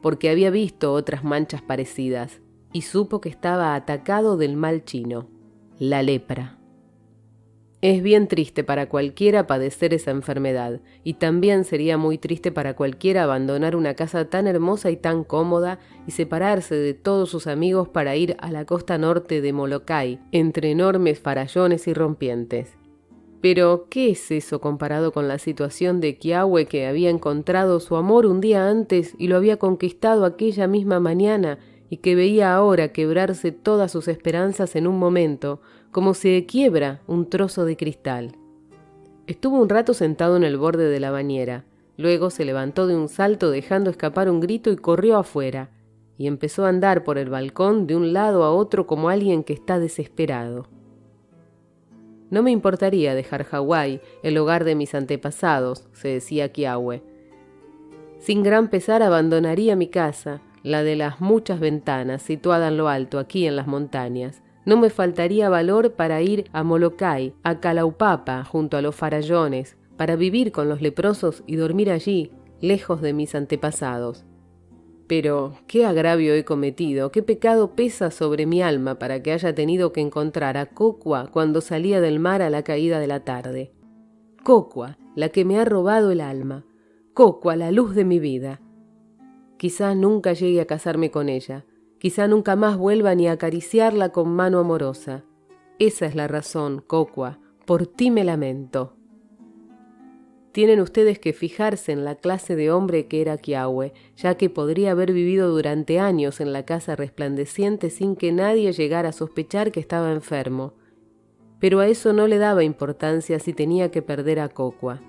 porque había visto otras manchas parecidas, y supo que estaba atacado del mal chino, la lepra. Es bien triste para cualquiera padecer esa enfermedad, y también sería muy triste para cualquiera abandonar una casa tan hermosa y tan cómoda y separarse de todos sus amigos para ir a la costa norte de Molokai, entre enormes farallones y rompientes. Pero, ¿qué es eso comparado con la situación de Kiawe, que había encontrado su amor un día antes y lo había conquistado aquella misma mañana, y que veía ahora quebrarse todas sus esperanzas en un momento, como se quiebra un trozo de cristal? Estuvo un rato sentado en el borde de la bañera, luego se levantó de un salto dejando escapar un grito y corrió afuera, y empezó a andar por el balcón de un lado a otro como alguien que está desesperado. No me importaría dejar Hawái, el hogar de mis antepasados, se decía Kiawe. Sin gran pesar abandonaría mi casa, la de las muchas ventanas, situada en lo alto, aquí en las montañas. No me faltaría valor para ir a Molokai, a Kalaupapa, junto a los farallones, para vivir con los leprosos y dormir allí, lejos de mis antepasados. Pero, ¿qué agravio he cometido? ¿Qué pecado pesa sobre mi alma para que haya tenido que encontrar a Kokwa cuando salía del mar a la caída de la tarde? Kokwa, la que me ha robado el alma. Kokwa, la luz de mi vida. Quizá nunca llegue a casarme con ella. Quizá nunca más vuelva ni a acariciarla con mano amorosa. Esa es la razón, Kokwa. Por ti me lamento. Tienen ustedes que fijarse en la clase de hombre que era Kiawe, ya que podría haber vivido durante años en la casa resplandeciente sin que nadie llegara a sospechar que estaba enfermo. Pero a eso no le daba importancia si tenía que perder a Kokwa.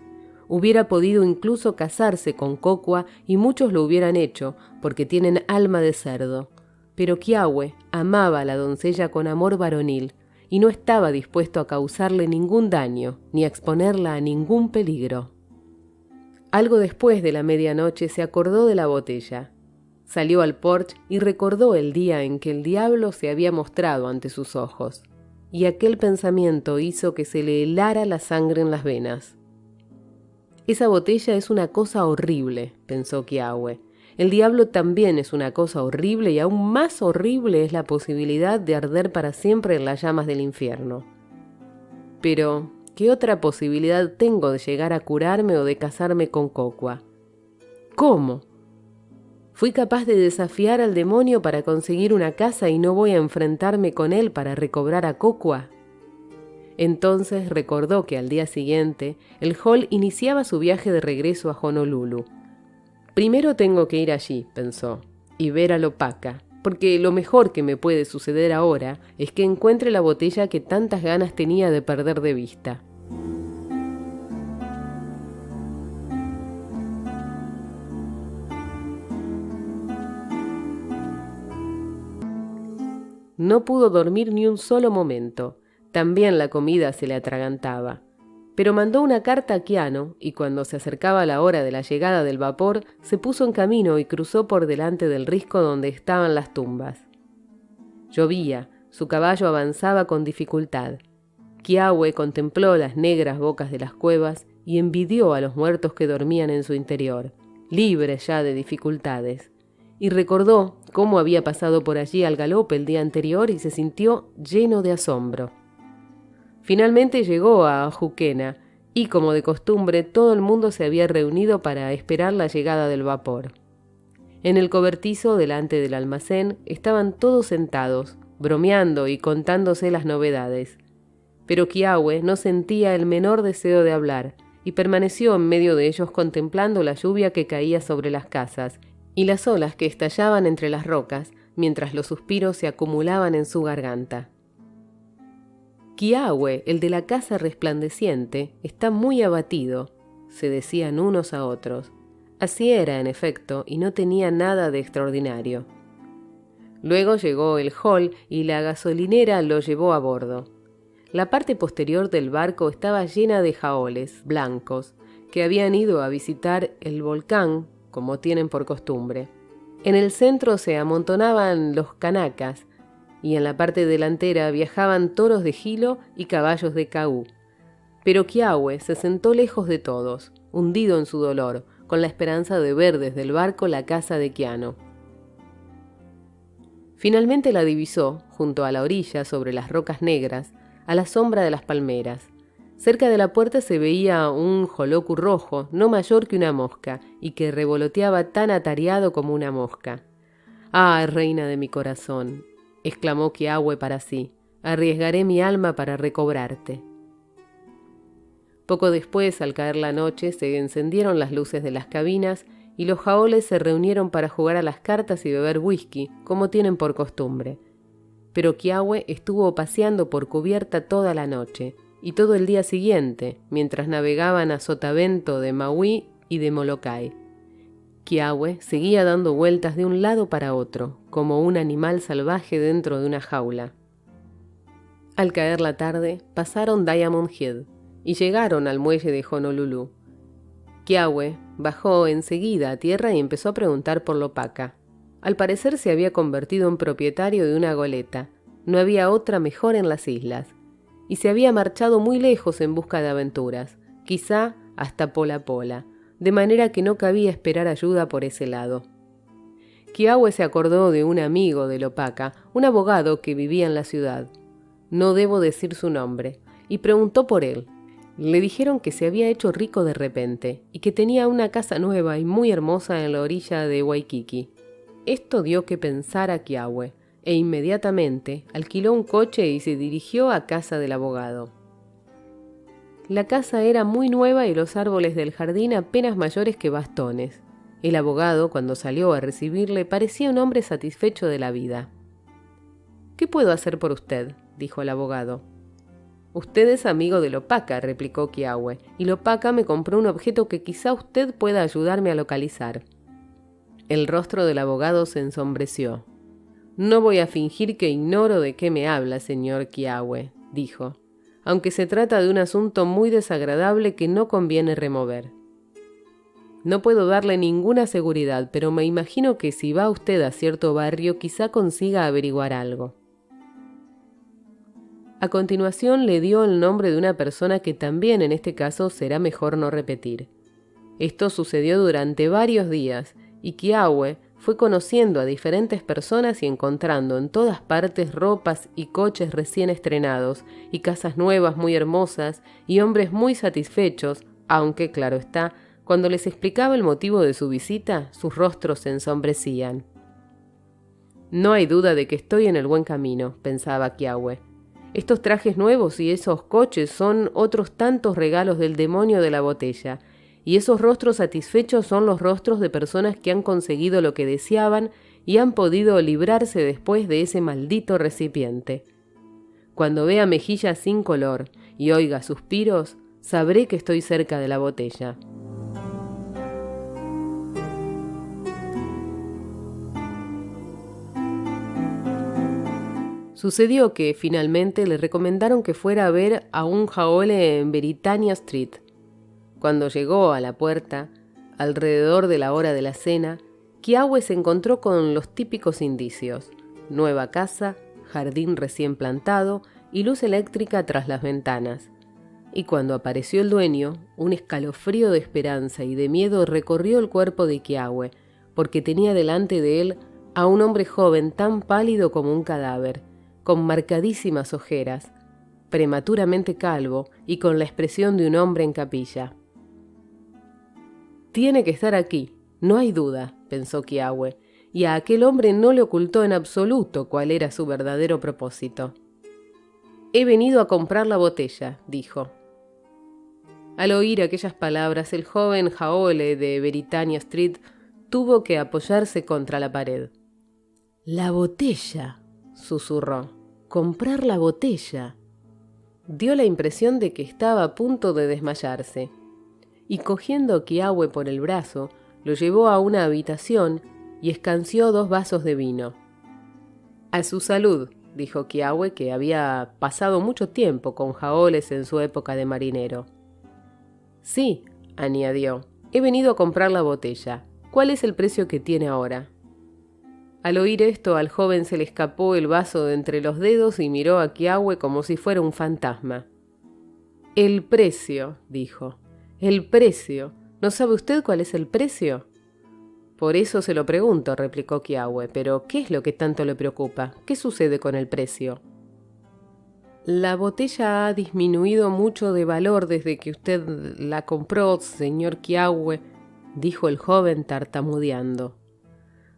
Hubiera podido incluso casarse con Kokwa y muchos lo hubieran hecho, porque tienen alma de cerdo. Pero Kiawe amaba a la doncella con amor varonil y no estaba dispuesto a causarle ningún daño ni a exponerla a ningún peligro. Algo después de la medianoche se acordó de la botella. Salió al porche y recordó el día en que el diablo se había mostrado ante sus ojos, y aquel pensamiento hizo que se le helara la sangre en las venas. Esa botella es una cosa horrible, pensó Kiawe. El diablo también es una cosa horrible y aún más horrible es la posibilidad de arder para siempre en las llamas del infierno. Pero, ¿qué otra posibilidad tengo de llegar a curarme o de casarme con Kokwa? ¿Cómo? Fui capaz de desafiar al demonio para conseguir una casa y no voy a enfrentarme con él para recobrar a Kokwa. Entonces recordó que al día siguiente el Hall iniciaba su viaje de regreso a Honolulu. Primero tengo que ir allí, pensó, y ver a Lopaka, porque lo mejor que me puede suceder ahora es que encuentre la botella que tantas ganas tenía de perder de vista. No pudo dormir ni un solo momento. También la comida se le atragantaba. Pero mandó una carta a Keanu y cuando se acercaba la hora de la llegada del vapor, se puso en camino y cruzó por delante del risco donde estaban las tumbas. Llovía, su caballo avanzaba con dificultad. Kiawe contempló las negras bocas de las cuevas y envidió a los muertos que dormían en su interior, libres ya de dificultades. Y recordó cómo había pasado por allí al galope el día anterior y se sintió lleno de asombro. Finalmente llegó a Jukena y, como de costumbre, todo el mundo se había reunido para esperar la llegada del vapor. En el cobertizo delante del almacén estaban todos sentados, bromeando y contándose las novedades. Pero Kiawe no sentía el menor deseo de hablar y permaneció en medio de ellos contemplando la lluvia que caía sobre las casas y las olas que estallaban entre las rocas mientras los suspiros se acumulaban en su garganta. Kiawe, el de la casa resplandeciente, está muy abatido, se decían unos a otros. Así era, en efecto, y no tenía nada de extraordinario. Luego llegó el Hall y la gasolinera lo llevó a bordo. La parte posterior del barco estaba llena de jaoles blancos que habían ido a visitar el volcán, como tienen por costumbre. En el centro se amontonaban los canacas, y en la parte delantera viajaban toros de Hilo y caballos de Caú. Pero Kiawe se sentó lejos de todos, hundido en su dolor, con la esperanza de ver desde el barco la casa de Kiano. Finalmente la divisó, junto a la orilla, sobre las rocas negras, a la sombra de las palmeras. Cerca de la puerta se veía un joloku rojo, no mayor que una mosca, y que revoloteaba tan atareado como una mosca. «¡Ah, reina de mi corazón!», exclamó Kiawe para sí, «arriesgaré mi alma para recobrarte». Poco después, al caer la noche, se encendieron las luces de las cabinas y los jaoles se reunieron para jugar a las cartas y beber whisky, como tienen por costumbre. Pero Kiawe estuvo paseando por cubierta toda la noche y todo el día siguiente, mientras navegaban a sotavento de Maui y de Molokai. Kiawe seguía dando vueltas de un lado para otro, como un animal salvaje dentro de una jaula. Al caer la tarde, pasaron Diamond Head y llegaron al muelle de Honolulu. Kiawe bajó enseguida a tierra y empezó a preguntar por Lopaka. Al parecer se había convertido en propietario de una goleta. No había otra mejor en las islas. Y se había marchado muy lejos en busca de aventuras, quizá hasta Pola Pola, de manera que no cabía esperar ayuda por ese lado. Kiawe se acordó de un amigo de Lopaka, un abogado que vivía en la ciudad. No debo decir su nombre, y preguntó por él. Le dijeron que se había hecho rico de repente y que tenía una casa nueva y muy hermosa en la orilla de Waikiki. Esto dio que pensar a Kiawe, e inmediatamente alquiló un coche y se dirigió a casa del abogado. La casa era muy nueva y los árboles del jardín apenas mayores que bastones. El abogado, cuando salió a recibirle, parecía un hombre satisfecho de la vida. «¿Qué puedo hacer por usted?», dijo el abogado. «Usted es amigo de Lopaka», replicó Kiawe, «y Lopaka me compró un objeto que quizá usted pueda ayudarme a localizar». El rostro del abogado se ensombreció. «No voy a fingir que ignoro de qué me habla, señor Kiawe», dijo, «aunque se trata de un asunto muy desagradable que no conviene remover. No puedo darle ninguna seguridad, pero me imagino que si va usted a cierto barrio quizá consiga averiguar algo». A continuación le dio el nombre de una persona que también en este caso será mejor no repetir. Esto sucedió durante varios días y Kiawe fue conociendo a diferentes personas y encontrando en todas partes ropas y coches recién estrenados y casas nuevas muy hermosas y hombres muy satisfechos, aunque, claro está, cuando les explicaba el motivo de su visita, sus rostros se ensombrecían. «No hay duda de que estoy en el buen camino», pensaba Kiawe. «Estos trajes nuevos y esos coches son otros tantos regalos del demonio de la botella, y esos rostros satisfechos son los rostros de personas que han conseguido lo que deseaban y han podido librarse después de ese maldito recipiente. Cuando vea mejillas sin color y oiga suspiros, sabré que estoy cerca de la botella». Sucedió que, finalmente, le recomendaron que fuera a ver a un jaole en Britannia Street. Cuando llegó a la puerta, alrededor de la hora de la cena, Kiawe se encontró con los típicos indicios: nueva casa, jardín recién plantado y luz eléctrica tras las ventanas. Y cuando apareció el dueño, un escalofrío de esperanza y de miedo recorrió el cuerpo de Kiawe, porque tenía delante de él a un hombre joven tan pálido como un cadáver, con marcadísimas ojeras, prematuramente calvo y con la expresión de un hombre en capilla. «Tiene que estar aquí, no hay duda», pensó Kiawe, y a aquel hombre no le ocultó en absoluto cuál era su verdadero propósito. «He venido a comprar la botella», dijo. Al oír aquellas palabras, el joven jaole de Britannia Street tuvo que apoyarse contra la pared. «La botella», susurró, «comprar la botella». Dio la impresión de que estaba a punto de desmayarse, y cogiendo a Kiawe por el brazo, lo llevó a una habitación y escanció 2 vasos de vino. «A su salud», dijo Kiawe, que había pasado mucho tiempo con jaoles en su época de marinero. «Sí», añadió, «he venido a comprar la botella. ¿Cuál es el precio que tiene ahora?» Al oír esto, al joven se le escapó el vaso de entre los dedos y miró a Kiawe como si fuera un fantasma. «El precio», dijo. «El precio. ¿No sabe usted cuál es el precio?» «Por eso se lo pregunto», replicó Kiawe. «Pero, ¿qué es lo que tanto le preocupa? ¿Qué sucede con el precio?» «La botella ha disminuido mucho de valor desde que usted la compró, señor Kiawe», dijo el joven tartamudeando.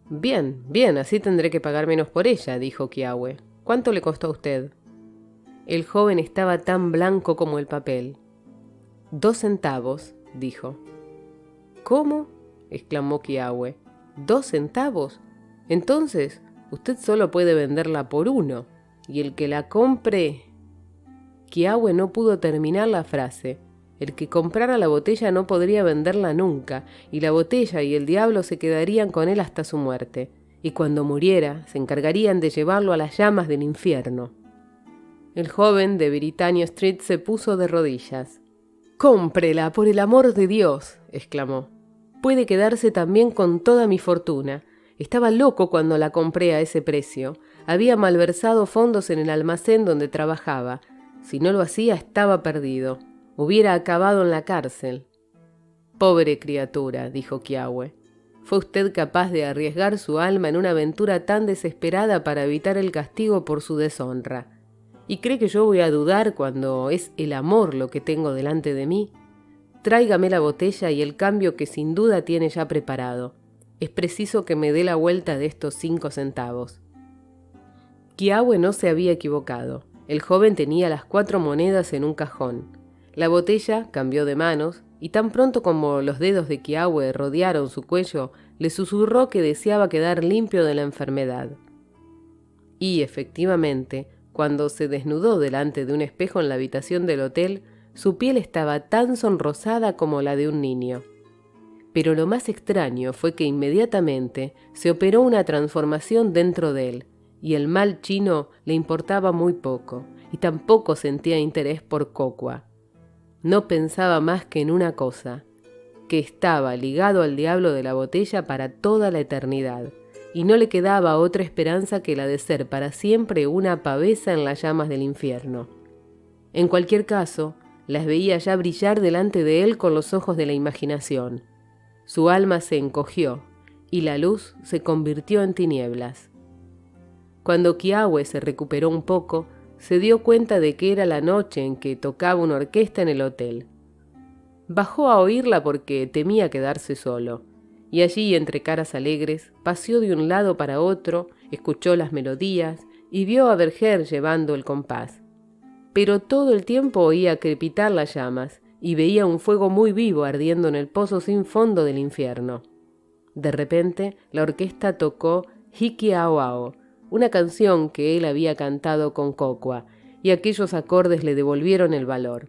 «Bien, bien, así tendré que pagar menos por ella», dijo Kiawe. «¿Cuánto le costó a usted?» El joven estaba tan blanco como el papel. 2 centavos, dijo. «¿Cómo?», exclamó Kiawe. «¿2 centavos? Entonces, usted solo puede venderla por 1, y el que la compre...» Kiawe no pudo terminar la frase. El que comprara la botella no podría venderla nunca, y la botella y el diablo se quedarían con él hasta su muerte, y cuando muriera se encargarían de llevarlo a las llamas del infierno. El joven de Britannia Street se puso de rodillas. «¡Cómprela, por el amor de Dios!», exclamó. «Puede quedarse también con toda mi fortuna. Estaba loco cuando la compré a ese precio. Había malversado fondos en el almacén donde trabajaba. Si no lo hacía, estaba perdido. Hubiera acabado en la cárcel». «Pobre criatura», dijo Kiawe. «¿Fue usted capaz de arriesgar su alma en una aventura tan desesperada para evitar el castigo por su deshonra? ¿Y cree que yo voy a dudar cuando es el amor lo que tengo delante de mí? Tráigame la botella y el cambio que sin duda tiene ya preparado. Es preciso que me dé la vuelta de estos 5 centavos». Kiawe no se había equivocado. El joven tenía las 4 monedas en un cajón. La botella cambió de manos, y tan pronto como los dedos de Kiawe rodearon su cuello, le susurró que deseaba quedar limpio de la enfermedad. Y, efectivamente, cuando se desnudó delante de un espejo en la habitación del hotel, su piel estaba tan sonrosada como la de un niño. Pero lo más extraño fue que inmediatamente se operó una transformación dentro de él, y el mal chino le importaba muy poco, y tampoco sentía interés por Kokwa. No pensaba más que en una cosa, que estaba ligado al diablo de la botella para toda la eternidad, y no le quedaba otra esperanza que la de ser para siempre una pavesa en las llamas del infierno. En cualquier caso, las veía ya brillar delante de él con los ojos de la imaginación. Su alma se encogió, y la luz se convirtió en tinieblas. Cuando Kiawe se recuperó un poco, se dio cuenta de que era la noche en que tocaba una orquesta en el hotel. Bajó a oírla porque temía quedarse solo, y allí, entre caras alegres, paseó de un lado para otro, escuchó las melodías y vio a Berger llevando el compás. Pero todo el tiempo oía crepitar las llamas y veía un fuego muy vivo ardiendo en el pozo sin fondo del infierno. De repente, la orquesta tocó Hiki Ao Ao, una canción que él había cantado con Kokwa, y aquellos acordes le devolvieron el valor.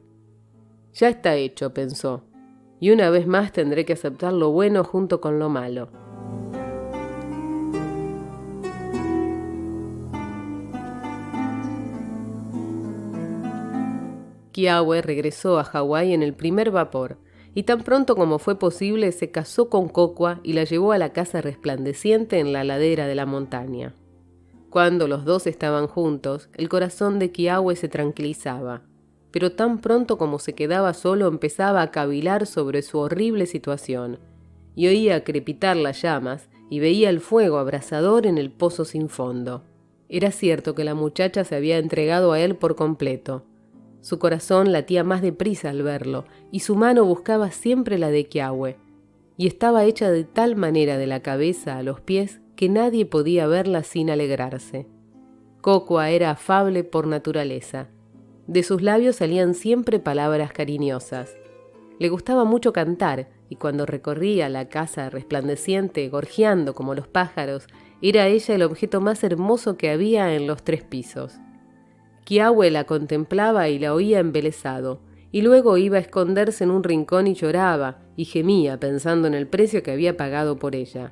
«Ya está hecho», pensó, «y una vez más tendré que aceptar lo bueno junto con lo malo». Kiawe regresó a Hawái en el primer vapor, y tan pronto como fue posible se casó con Kokwa y la llevó a la casa resplandeciente en la ladera de la montaña. Cuando los dos estaban juntos, el corazón de Kiawe se tranquilizaba, pero tan pronto como se quedaba solo empezaba a cavilar sobre su horrible situación, y oía crepitar las llamas y veía el fuego abrasador en el pozo sin fondo. Era cierto que la muchacha se había entregado a él por completo. Su corazón latía más deprisa al verlo, y su mano buscaba siempre la de Kiawe, y estaba hecha de tal manera de la cabeza a los pies que nadie podía verla sin alegrarse. Kokwa era afable por naturaleza. De sus labios salían siempre palabras cariñosas. Le gustaba mucho cantar, y cuando recorría la casa resplandeciente, gorjeando como los pájaros, era ella el objeto más hermoso que había en los 3 pisos. Kiawe la contemplaba y la oía embelesado, y luego iba a esconderse en un rincón y lloraba, y gemía pensando en el precio que había pagado por ella.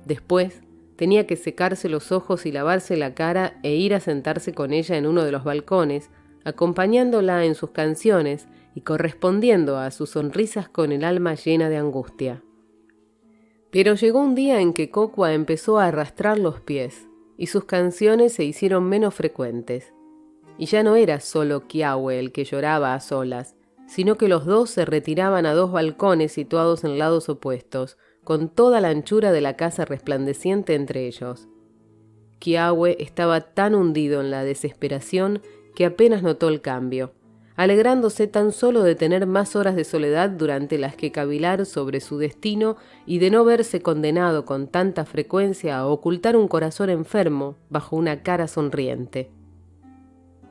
Después, tenía que secarse los ojos y lavarse la cara e ir a sentarse con ella en uno de los balcones, acompañándola en sus canciones y correspondiendo a sus sonrisas con el alma llena de angustia. Pero llegó un día en que Kokua empezó a arrastrar los pies, y sus canciones se hicieron menos frecuentes. Y ya no era solo Kiawe el que lloraba a solas, sino que los dos se retiraban a dos balcones situados en lados opuestos, con toda la anchura de la casa resplandeciente entre ellos. Kiawe estaba tan hundido en la desesperación que apenas notó el cambio, alegrándose tan solo de tener más horas de soledad durante las que cavilar sobre su destino y de no verse condenado con tanta frecuencia a ocultar un corazón enfermo bajo una cara sonriente.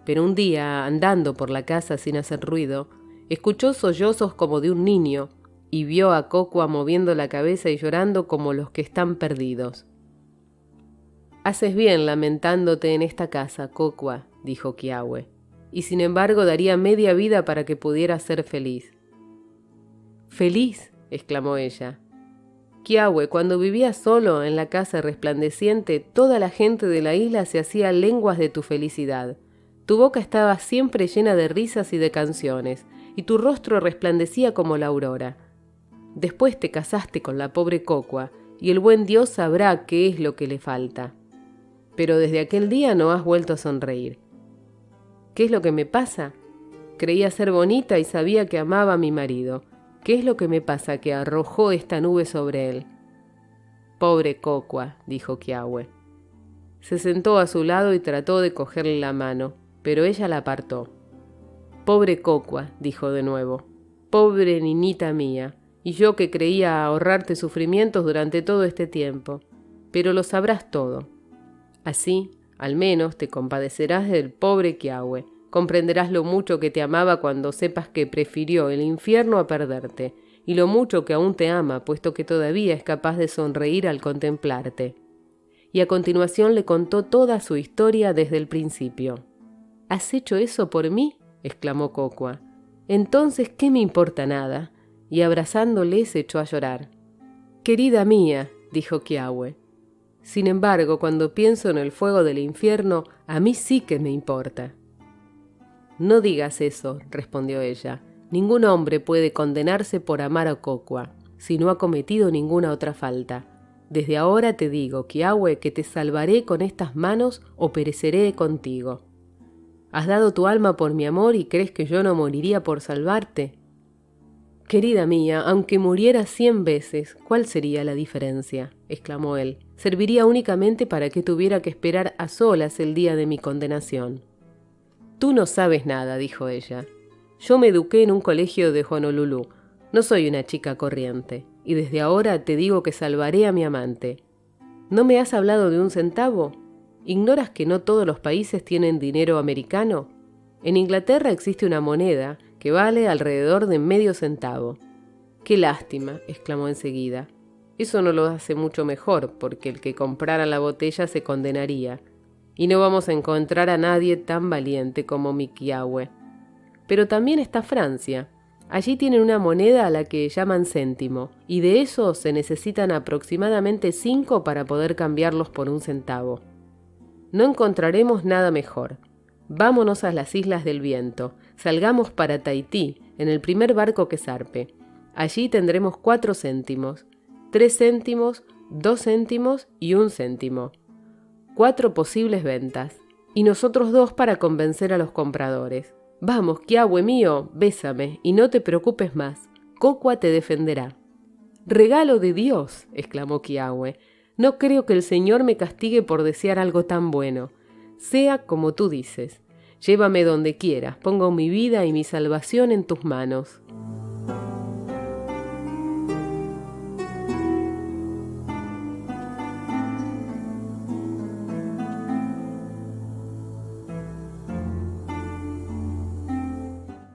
Pero un día, andando por la casa sin hacer ruido, escuchó sollozos como de un niño y vio a Kokua moviendo la cabeza y llorando como los que están perdidos. «Haces bien lamentándote en esta casa, Kokua», dijo Kiawe, «y sin embargo daría media vida para que pudieras ser feliz». «¿Feliz?», exclamó ella. «Kiawe, cuando vivías solo en la casa resplandeciente, toda la gente de la isla se hacía lenguas de tu felicidad. Tu boca estaba siempre llena de risas y de canciones, y tu rostro resplandecía como la aurora. Después te casaste con la pobre Kokua, y el buen Dios sabrá qué es lo que le falta. Pero desde aquel día no has vuelto a sonreír. ¿Qué es lo que me pasa? Creía ser bonita y sabía que amaba a mi marido. ¿Qué es lo que me pasa que arrojó esta nube sobre él?» «Pobre Kokua», dijo Kiawe. Se sentó a su lado y trató de cogerle la mano, pero ella la apartó. «Pobre Kokua», dijo de nuevo. «Pobre niñita mía, y yo que creía ahorrarte sufrimientos durante todo este tiempo. Pero lo sabrás todo. Así, al menos, te compadecerás del pobre Kiawe. Comprenderás lo mucho que te amaba cuando sepas que prefirió el infierno a perderte, y lo mucho que aún te ama, puesto que todavía es capaz de sonreír al contemplarte». Y a continuación le contó toda su historia desde el principio. «¿Has hecho eso por mí?», exclamó Kokua. «Entonces, ¿qué me importa nada?», y abrazándole se echó a llorar. «Querida mía», dijo Kiawe. «Sin embargo, cuando pienso en el fuego del infierno, a mí sí que me importa». «No digas eso», respondió ella. «Ningún hombre puede condenarse por amar a Kokua, si no ha cometido ninguna otra falta. Desde ahora te digo, Kiawe, que te salvaré con estas manos o pereceré contigo. ¿Has dado tu alma por mi amor y crees que yo no moriría por salvarte? Querida mía, aunque muriera 100 veces, ¿cuál sería la diferencia?», exclamó él. «Serviría únicamente para que tuviera que esperar a solas el día de mi condenación». «Tú no sabes nada», dijo ella. «Yo me eduqué en un colegio de Honolulu. No soy una chica corriente, y desde ahora te digo que salvaré a mi amante. ¿No me has hablado de un centavo? ¿Ignoras que no todos los países tienen dinero americano? En Inglaterra existe una moneda que vale alrededor de medio centavo». «¡Qué lástima!», exclamó enseguida. «Eso no lo hace mucho mejor, porque el que comprara la botella se condenaría, y no vamos a encontrar a nadie tan valiente como mi Kiawe. Pero también está Francia. Allí tienen una moneda a la que llaman céntimo, y de eso se necesitan aproximadamente 5 para poder cambiarlos por un centavo. No encontraremos nada mejor. Vámonos a las Islas del Viento, salgamos para Tahití en el primer barco que zarpe. Allí tendremos 4 céntimos, 3 céntimos, 2 céntimos y 1 céntimo. 4 posibles ventas, y nosotros 2 para convencer a los compradores. Vamos, Kiawe mío, bésame, y no te preocupes más. Kokua te defenderá». «¡Regalo de Dios!», exclamó Kiawe. «No creo que el Señor me castigue por desear algo tan bueno. Sea como tú dices. Llévame donde quieras, pongo mi vida y mi salvación en tus manos».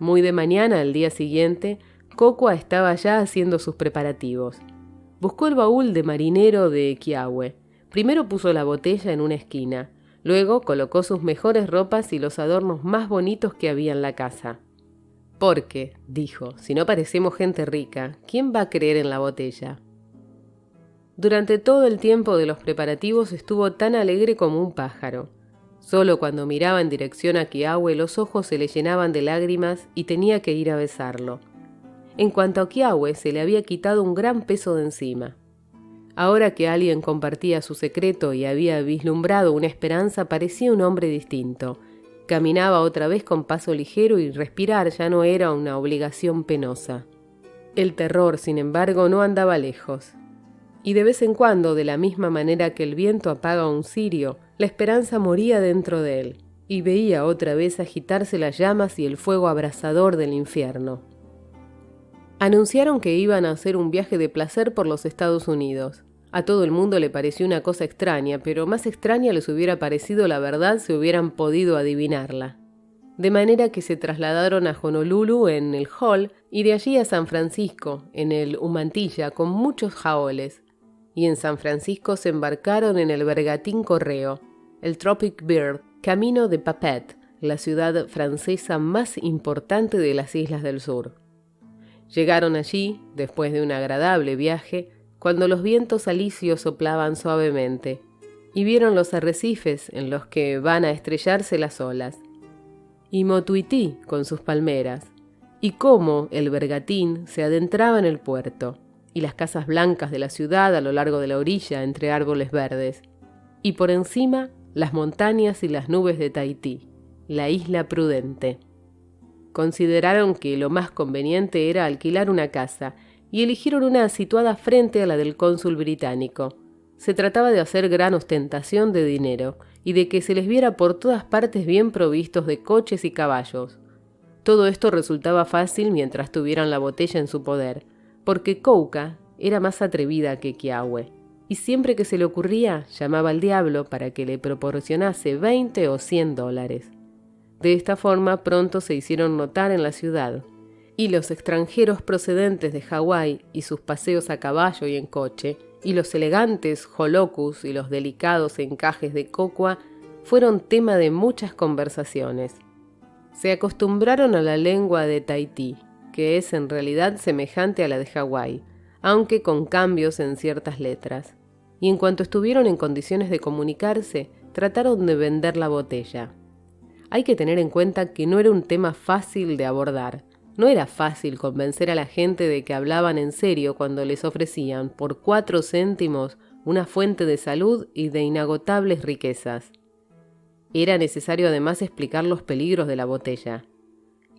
Muy de mañana, al día siguiente, Kokua estaba ya haciendo sus preparativos. Buscó el baúl de marinero de Kiawe. Primero puso la botella en una esquina. Luego colocó sus mejores ropas y los adornos más bonitos que había en la casa. «Porque», dijo, «si no parecemos gente rica, ¿quién va a creer en la botella?». Durante todo el tiempo de los preparativos estuvo tan alegre como un pájaro. Solo cuando miraba en dirección a Kiawe los ojos se le llenaban de lágrimas y tenía que ir a besarlo. En cuanto a Kiawe, se le había quitado un gran peso de encima. Ahora que alguien compartía su secreto y había vislumbrado una esperanza, parecía un hombre distinto. Caminaba otra vez con paso ligero y respirar ya no era una obligación penosa. El terror, sin embargo, no andaba lejos. Y de vez en cuando, de la misma manera que el viento apaga un cirio, la esperanza moría dentro de él, y veía otra vez agitarse las llamas y el fuego abrasador del infierno. Anunciaron que iban a hacer un viaje de placer por los Estados Unidos. A todo el mundo le pareció una cosa extraña, pero más extraña les hubiera parecido la verdad si hubieran podido adivinarla. De manera que se trasladaron a Honolulu en el Hall y de allí a San Francisco, en el Umantilla, con muchos jaoles. Y en San Francisco se embarcaron en el bergantín Correo, el Tropic Bird, camino de Papet, la ciudad francesa más importante de las islas del sur. Llegaron allí, después de un agradable viaje, cuando los vientos alisios soplaban suavemente, y vieron los arrecifes en los que van a estrellarse las olas, y Motuití con sus palmeras, y cómo el bergantín se adentraba en el puerto, y las casas blancas de la ciudad a lo largo de la orilla entre árboles verdes, y por encima las montañas y las nubes de Tahití, la isla prudente. Consideraron que lo más conveniente era alquilar una casa, y eligieron una situada frente a la del cónsul británico. Se trataba de hacer gran ostentación de dinero, y de que se les viera por todas partes bien provistos de coches y caballos. Todo esto resultaba fácil mientras tuvieran la botella en su poder, porque Kouka era más atrevida que Kiawe, y siempre que se le ocurría llamaba al diablo para que le proporcionase 20 o 100 dólares. De esta forma pronto se hicieron notar en la ciudad, y los extranjeros procedentes de Hawái y sus paseos a caballo y en coche, y los elegantes holocus y los delicados encajes de Kokwa fueron tema de muchas conversaciones. Se acostumbraron a la lengua de Tahití, que es en realidad semejante a la de Hawái, aunque con cambios en ciertas letras, y en cuanto estuvieron en condiciones de comunicarse, trataron de vender la botella. Hay que tener en cuenta que no era un tema fácil de abordar. No era fácil convencer a la gente de que hablaban en serio cuando les ofrecían por 4 céntimos una fuente de salud y de inagotables riquezas. Era necesario además explicar los peligros de la botella.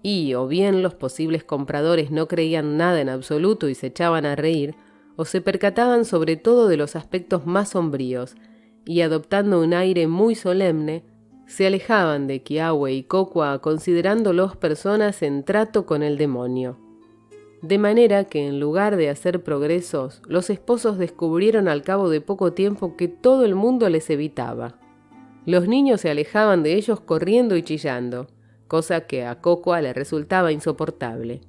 Y o bien los posibles compradores no creían nada en absoluto y se echaban a reír, o se percataban sobre todo de los aspectos más sombríos, y adoptando un aire muy solemne, se alejaban de Kiawe y Kokwa considerándolos personas en trato con el demonio. De manera que en lugar de hacer progresos, los esposos descubrieron al cabo de poco tiempo que todo el mundo les evitaba. Los niños se alejaban de ellos corriendo y chillando, cosa que a Kokwa le resultaba insoportable.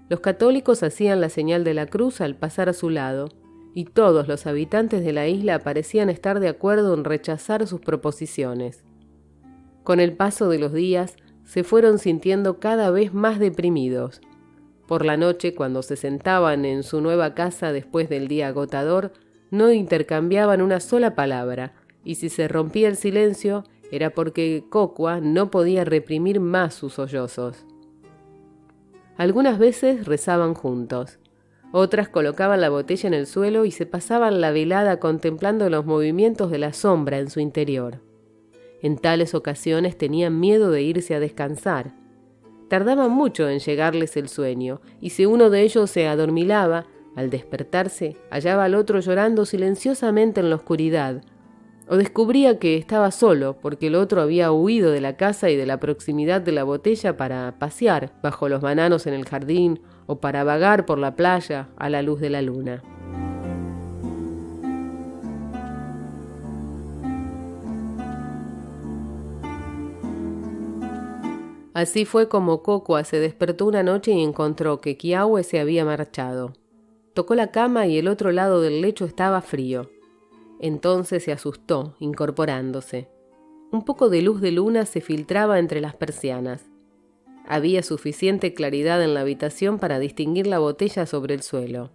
Los católicos hacían la señal de la cruz al pasar a su lado, y todos los habitantes de la isla parecían estar de acuerdo en rechazar sus proposiciones. Con el paso de los días, se fueron sintiendo cada vez más deprimidos. Por la noche, cuando se sentaban en su nueva casa después del día agotador, no intercambiaban una sola palabra, y si se rompía el silencio, era porque Kokwa no podía reprimir más sus sollozos. Algunas veces rezaban juntos. Otras colocaban la botella en el suelo y se pasaban la velada contemplando los movimientos de la sombra en su interior. En tales ocasiones tenían miedo de irse a descansar. Tardaban mucho en llegarles el sueño, y si uno de ellos se adormilaba, al despertarse hallaba al otro llorando silenciosamente en la oscuridad, o descubría que estaba solo porque el otro había huido de la casa y de la proximidad de la botella para pasear bajo los bananos en el jardín o para vagar por la playa a la luz de la luna. Así fue como Kokwa se despertó una noche y encontró que Kiawe se había marchado. Tocó la cama y el otro lado del lecho estaba frío. Entonces se asustó, incorporándose. Un poco de luz de luna se filtraba entre las persianas. Había suficiente claridad en la habitación para distinguir la botella sobre el suelo.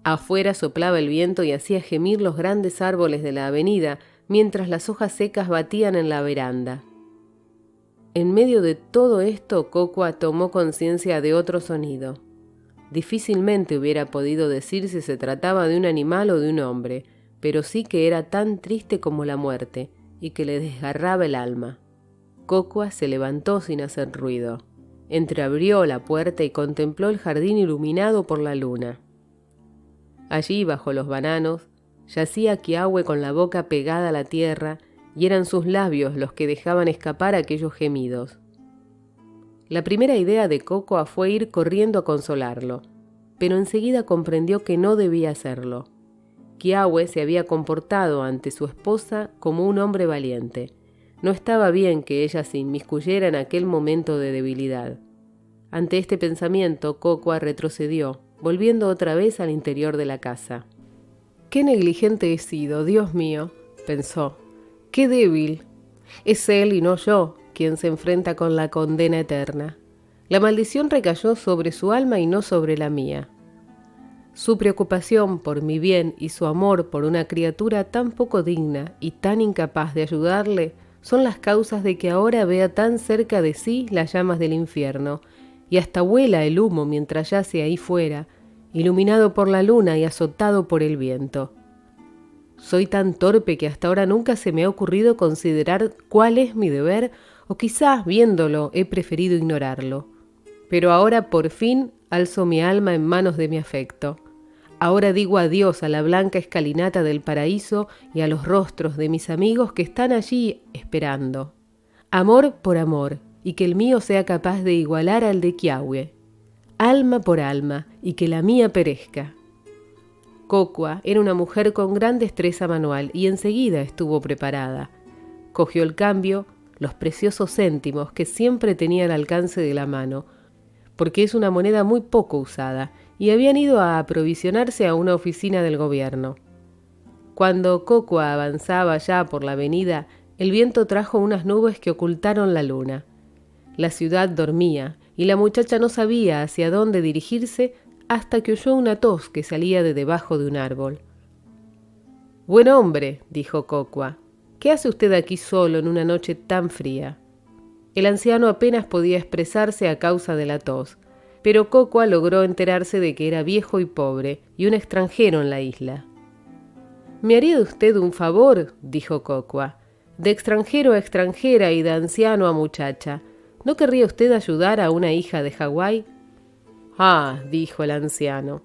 Afuera soplaba el viento y hacía gemir los grandes árboles de la avenida, mientras las hojas secas batían en la veranda. En medio de todo esto, Kokwa tomó conciencia de otro sonido. Difícilmente hubiera podido decir si se trataba de un animal o de un hombre, pero sí que era tan triste como la muerte y que le desgarraba el alma. Cocua se levantó sin hacer ruido. Entreabrió la puerta y contempló el jardín iluminado por la luna. Allí, bajo los bananos, yacía Kiawe con la boca pegada a la tierra y eran sus labios los que dejaban escapar aquellos gemidos. La primera idea de Cocua fue ir corriendo a consolarlo, pero enseguida comprendió que no debía hacerlo. Kiawe se había comportado ante su esposa como un hombre valiente. No estaba bien que ella se inmiscuyera en aquel momento de debilidad. Ante este pensamiento, Cocua retrocedió, volviendo otra vez al interior de la casa. «Qué negligente he sido, Dios mío», pensó. «Qué débil. Es él y no yo quien se enfrenta con la condena eterna. La maldición recayó sobre su alma y no sobre la mía. Su preocupación por mi bien y su amor por una criatura tan poco digna y tan incapaz de ayudarle son las causas de que ahora vea tan cerca de sí las llamas del infierno, y hasta huela el humo mientras yace ahí fuera, iluminado por la luna y azotado por el viento. Soy tan torpe que hasta ahora nunca se me ha ocurrido considerar cuál es mi deber, o quizás, viéndolo, he preferido ignorarlo. Pero ahora, por fin, alzo mi alma en manos de mi afecto. Ahora digo adiós a la blanca escalinata del paraíso y a los rostros de mis amigos que están allí esperando. Amor por amor, y que el mío sea capaz de igualar al de Kiawe. Alma por alma, y que la mía perezca». Cocua era una mujer con gran destreza manual y enseguida estuvo preparada. Cogió el cambio, los preciosos céntimos que siempre tenía al alcance de la mano, porque es una moneda muy poco usada, y habían ido a aprovisionarse a una oficina del gobierno. Cuando Cocua avanzaba ya por la avenida, el viento trajo unas nubes que ocultaron la luna. La ciudad dormía, y la muchacha no sabía hacia dónde dirigirse hasta que oyó una tos que salía de debajo de un árbol. «Buen hombre», dijo Cocua, «¿qué hace usted aquí solo en una noche tan fría?». El anciano apenas podía expresarse a causa de la tos, pero Cocua logró enterarse de que era viejo y pobre y un extranjero en la isla. «¿Me haría usted un favor?», dijo Cocua. «De extranjero a extranjera y de anciano a muchacha. ¿No querría usted ayudar a una hija de Hawái?». «Ah», dijo el anciano,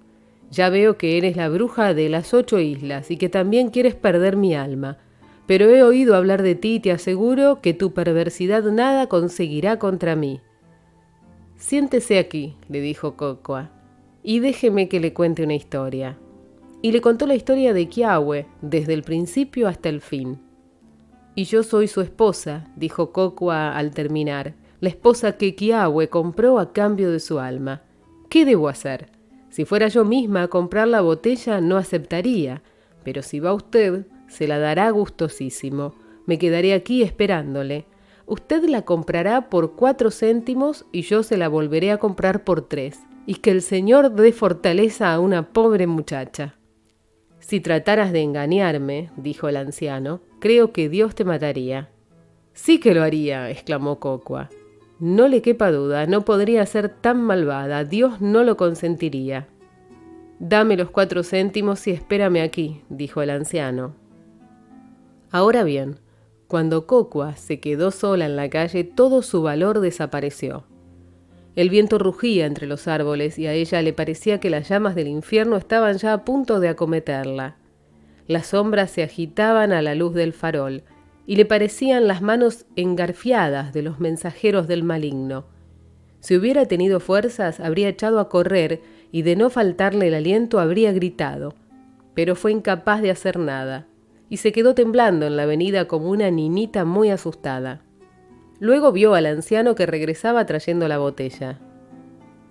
«ya veo que eres la bruja de las 8 islas y que también quieres perder mi alma. Pero he oído hablar de ti y te aseguro que tu perversidad nada conseguirá contra mí». «Siéntese aquí», le dijo Cocua, «y déjeme que le cuente una historia». Y le contó la historia de Kiawe, desde el principio hasta el fin. «Y yo soy su esposa», dijo Cocua al terminar, «la esposa que Kiawe compró a cambio de su alma. ¿Qué debo hacer? Si fuera yo misma a comprar la botella, no aceptaría, pero si va usted, se la dará gustosísimo. Me quedaré aquí esperándole. Usted la comprará por 4 céntimos y yo se la volveré a comprar por 3. Y que el Señor dé fortaleza a una pobre muchacha». «Si trataras de engañarme», dijo el anciano, «creo que Dios te mataría». «Sí que lo haría», exclamó Cocua. «No le quepa duda, no podría ser tan malvada, Dios no lo consentiría». «Dame los 4 céntimos y espérame aquí», dijo el anciano. Ahora bien, cuando Cocua se quedó sola en la calle, todo su valor desapareció. El viento rugía entre los árboles y a ella le parecía que las llamas del infierno estaban ya a punto de acometerla. Las sombras se agitaban a la luz del farol y le parecían las manos engarfiadas de los mensajeros del maligno. Si hubiera tenido fuerzas, habría echado a correr y de no faltarle el aliento habría gritado, pero fue incapaz de hacer nada y se quedó temblando en la avenida como una niñita muy asustada. Luego vio al anciano que regresaba trayendo la botella.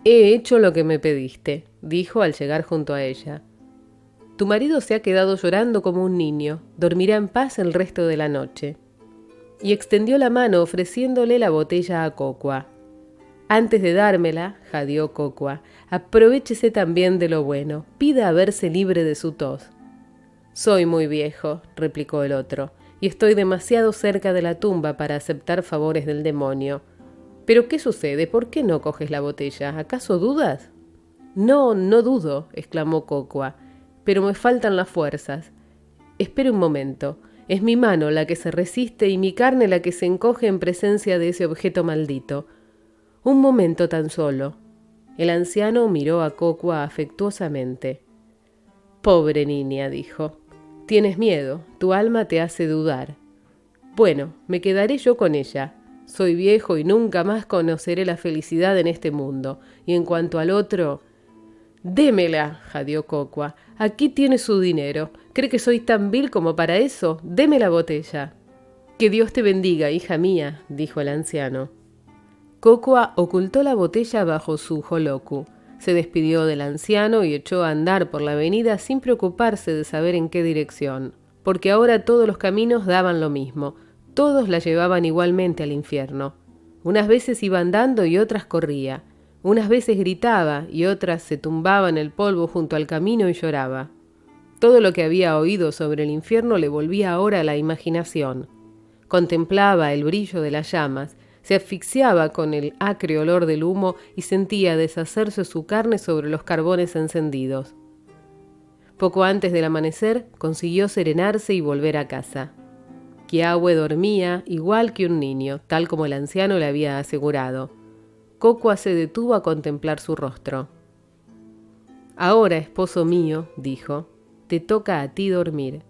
«He hecho lo que me pediste», dijo al llegar junto a ella. «Tu marido se ha quedado llorando como un niño, dormirá en paz el resto de la noche». Y extendió la mano ofreciéndole la botella a Cocua. «Antes de dármela», jadeó Cocua, «aprovéchese también de lo bueno, pida a verse libre de su tos». «Soy muy viejo», replicó el otro, «y estoy demasiado cerca de la tumba para aceptar favores del demonio. ¿Pero qué sucede? ¿Por qué no coges la botella? ¿Acaso dudas?» No, no dudo, exclamó Cocua, pero me faltan las fuerzas. Espere un momento. Es mi mano la que se resiste y mi carne la que se encoge en presencia de ese objeto maldito. Un momento tan solo. El anciano miró a Cocua afectuosamente. Pobre niña, dijo. Tienes miedo, tu alma te hace dudar. Bueno, me quedaré yo con ella. Soy viejo y nunca más conoceré la felicidad en este mundo. Y en cuanto al otro... Démela, jadeó Cocua. Aquí tiene su dinero. ¿Cree que soy tan vil como para eso? Deme la botella. Que Dios te bendiga, hija mía, dijo el anciano. Cocua ocultó la botella bajo su joloku. Se despidió del anciano y echó a andar por la avenida sin preocuparse de saber en qué dirección, porque ahora todos los caminos daban lo mismo, todos la llevaban igualmente al infierno. Unas veces iba andando y otras corría, unas veces gritaba y otras se tumbaba en el polvo junto al camino y lloraba. Todo lo que había oído sobre el infierno le volvía ahora a la imaginación. Contemplaba el brillo de las llamas, se asfixiaba con el acre olor del humo y sentía deshacerse su carne sobre los carbones encendidos. Poco antes del amanecer consiguió serenarse y volver a casa. Kiawe dormía igual que un niño, tal como el anciano le había asegurado. Cocua se detuvo a contemplar su rostro. Ahora, esposo mío, dijo, te toca a ti dormir.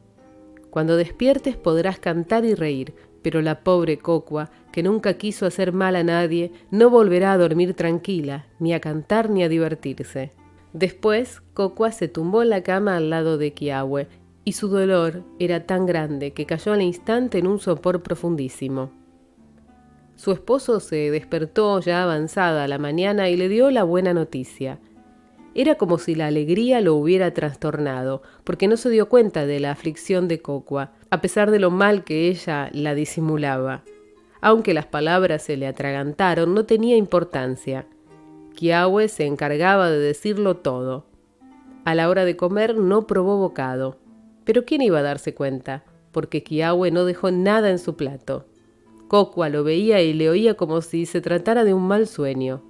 Cuando despiertes podrás cantar y reír, pero la pobre Cocua, que nunca quiso hacer mal a nadie, no volverá a dormir tranquila, ni a cantar ni a divertirse. Después, Cocua se tumbó en la cama al lado de Kiawe, y su dolor era tan grande que cayó al instante en un sopor profundísimo. Su esposo se despertó ya avanzada la mañana y le dio la buena noticia. Era como si la alegría lo hubiera trastornado, porque no se dio cuenta de la aflicción de Cocua, a pesar de lo mal que ella la disimulaba. Aunque las palabras se le atragantaron, no tenía importancia. Kiawe se encargaba de decirlo todo. A la hora de comer no probó bocado. Pero ¿quién iba a darse cuenta? Porque Kiawe no dejó nada en su plato. Cocua lo veía y le oía como si se tratara de un mal sueño.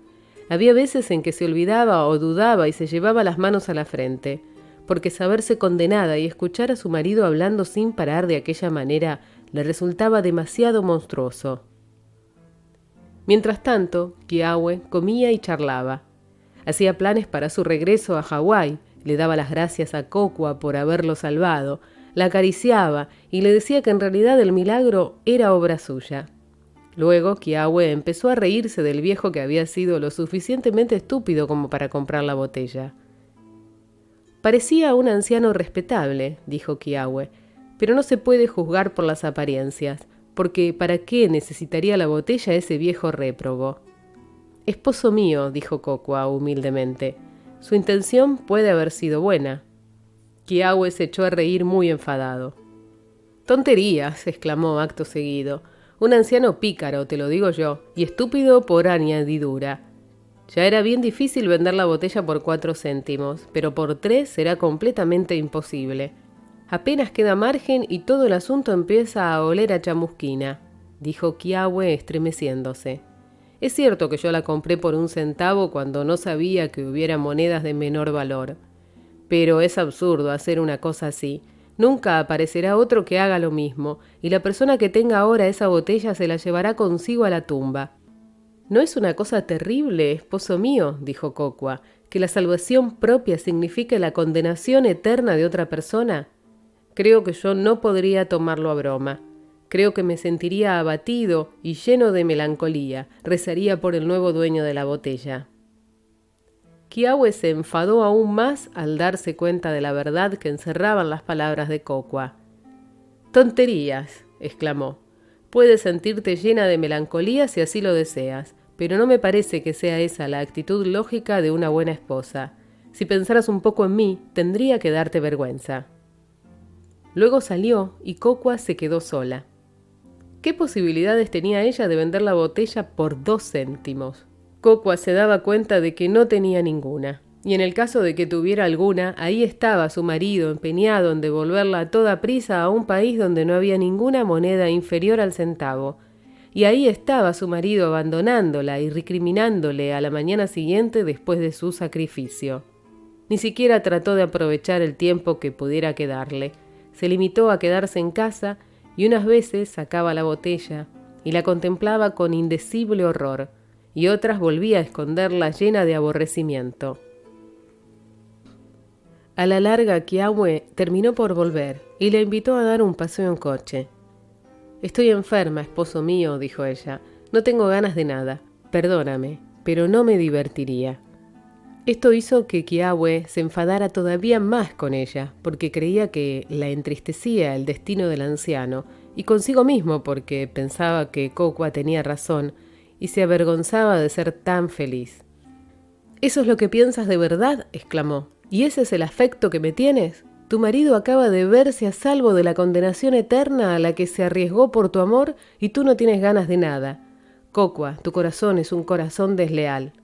Había veces en que se olvidaba o dudaba y se llevaba las manos a la frente, porque saberse condenada y escuchar a su marido hablando sin parar de aquella manera le resultaba demasiado monstruoso. Mientras tanto, Kiawe comía y charlaba. Hacía planes para su regreso a Hawái, le daba las gracias a Cocua por haberlo salvado, la acariciaba y le decía que en realidad el milagro era obra suya. Luego, Kiawe empezó a reírse del viejo que había sido lo suficientemente estúpido como para comprar la botella. Parecía un anciano respetable, dijo Kiawe, pero no se puede juzgar por las apariencias, porque ¿para qué necesitaría la botella ese viejo réprobo? Esposo mío, dijo Cocua humildemente, su intención puede haber sido buena. Kiawe se echó a reír muy enfadado. Tonterías, exclamó acto seguido. Un anciano pícaro, te lo digo yo, y estúpido por añadidura. Ya era bien difícil vender la botella por 4 céntimos, pero por 3 será completamente imposible. Apenas queda margen y todo el asunto empieza a oler a chamusquina, dijo Kiawe estremeciéndose. Es cierto que yo la compré por 1 centavo cuando no sabía que hubiera monedas de menor valor. Pero es absurdo hacer una cosa así. Nunca aparecerá otro que haga lo mismo, y la persona que tenga ahora esa botella se la llevará consigo a la tumba. ¿No es una cosa terrible, esposo mío, dijo Cocua, que la salvación propia signifique la condenación eterna de otra persona? Creo que yo no podría tomarlo a broma. Creo que me sentiría abatido y lleno de melancolía. Rezaría por el nuevo dueño de la botella. Kiawe se enfadó aún más al darse cuenta de la verdad que encerraban las palabras de Cocua. «Tonterías», exclamó. «Puedes sentirte llena de melancolía si así lo deseas, pero no me parece que sea esa la actitud lógica de una buena esposa. Si pensaras un poco en mí, tendría que darte vergüenza». Luego salió y Cocua se quedó sola. ¿Qué posibilidades tenía ella de vender la botella por 2 céntimos? Cocua se daba cuenta de que no tenía ninguna, y en el caso de que tuviera alguna, ahí estaba su marido empeñado en devolverla a toda prisa a un país donde no había ninguna moneda inferior al centavo, y ahí estaba su marido abandonándola y recriminándole a la mañana siguiente después de su sacrificio. Ni siquiera trató de aprovechar el tiempo que pudiera quedarle. Se limitó a quedarse en casa y unas veces sacaba la botella y la contemplaba con indecible horror, y otras volvía a esconderla llena de aborrecimiento. A la larga, Kiawe terminó por volver y le invitó a dar un paseo en coche. «Estoy enferma, esposo mío», dijo ella. «No tengo ganas de nada. Perdóname, pero no me divertiría». Esto hizo que Kiawe se enfadara todavía más con ella, porque creía que la entristecía el destino del anciano, y consigo mismo porque pensaba que Kokwa tenía razón y se avergonzaba de ser tan feliz. «¿Eso es lo que piensas de verdad?», exclamó. «¿Y ese es el afecto que me tienes? Tu marido acaba de verse a salvo de la condenación eterna a la que se arriesgó por tu amor y tú no tienes ganas de nada. Kokwa, tu corazón es un corazón desleal».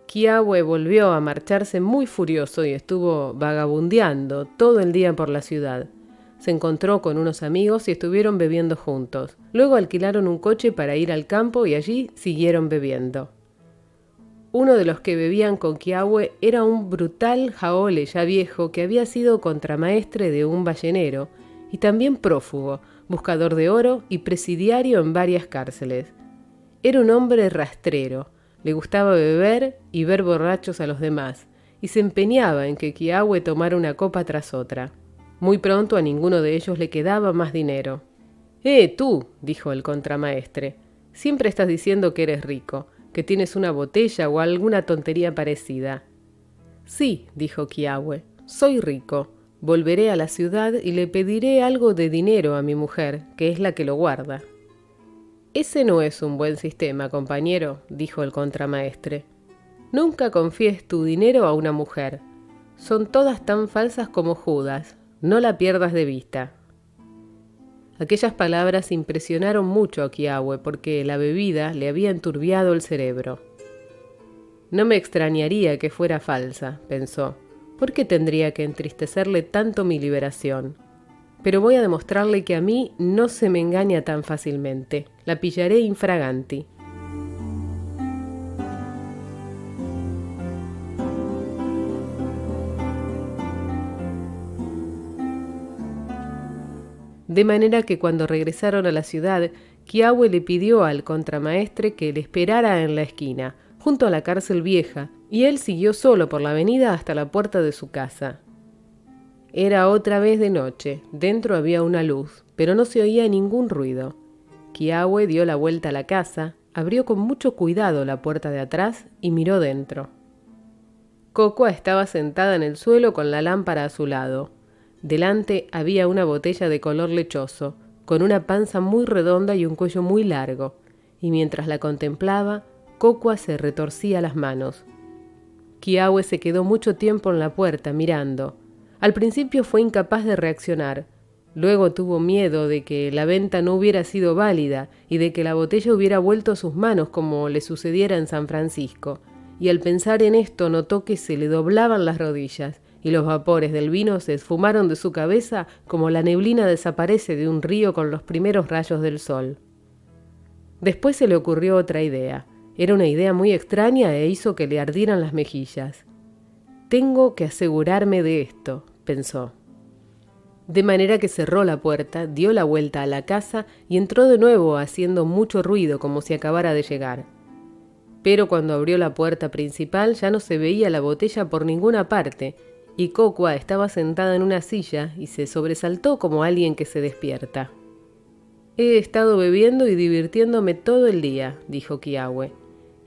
Kiawe volvió a marcharse muy furioso y estuvo vagabundeando todo el día por la ciudad. Se encontró con unos amigos y estuvieron bebiendo juntos. Luego alquilaron un coche para ir al campo y allí siguieron bebiendo. Uno de los que bebían con Kiawe era un brutal jaole ya viejo que había sido contramaestre de un ballenero y también prófugo, buscador de oro y presidiario en varias cárceles. Era un hombre rastrero. Le gustaba beber y ver borrachos a los demás, y se empeñaba en que Kiawe tomara una copa tras otra. Muy pronto a ninguno de ellos le quedaba más dinero. Tú», dijo el contramaestre, «siempre estás diciendo que eres rico, que tienes una botella o alguna tontería parecida». «Sí», dijo Kiawe, «soy rico. Volveré a la ciudad y le pediré algo de dinero a mi mujer, que es la que lo guarda». «Ese no es un buen sistema, compañero», dijo el contramaestre. «Nunca confíes tu dinero a una mujer. Son todas tan falsas como Judas. No la pierdas de vista». Aquellas palabras impresionaron mucho a Kiawe porque la bebida le había enturbiado el cerebro. «No me extrañaría que fuera falsa», pensó. «¿Por qué tendría que entristecerle tanto mi liberación? Pero voy a demostrarle que a mí no se me engaña tan fácilmente. La pillaré infraganti». De manera que cuando regresaron a la ciudad, Kiawe le pidió al contramaestre que le esperara en la esquina, junto a la cárcel vieja, y él siguió solo por la avenida hasta la puerta de su casa. Era otra vez de noche, dentro había una luz, pero no se oía ningún ruido. Kiawe dio la vuelta a la casa, abrió con mucho cuidado la puerta de atrás y miró dentro. Kokwa estaba sentada en el suelo con la lámpara a su lado. Delante había una botella de color lechoso, con una panza muy redonda y un cuello muy largo, y mientras la contemplaba, Kokwa se retorcía las manos. Kiawe se quedó mucho tiempo en la puerta mirando. Al principio fue incapaz de reaccionar. Luego tuvo miedo de que la venta no hubiera sido válida y de que la botella hubiera vuelto a sus manos como le sucediera en San Francisco, y al pensar en esto notó que se le doblaban las rodillas y los vapores del vino se esfumaron de su cabeza como la neblina desaparece de un río con los primeros rayos del sol. Después se le ocurrió otra idea. Era una idea muy extraña e hizo que le ardieran las mejillas. «Tengo que asegurarme de esto», pensó. De manera que cerró la puerta, dio la vuelta a la casa y entró de nuevo haciendo mucho ruido como si acabara de llegar. Pero cuando abrió la puerta principal ya no se veía la botella por ninguna parte, y Kokwa estaba sentada en una silla y se sobresaltó como alguien que se despierta. «He estado bebiendo y divirtiéndome todo el día», dijo Kiawe.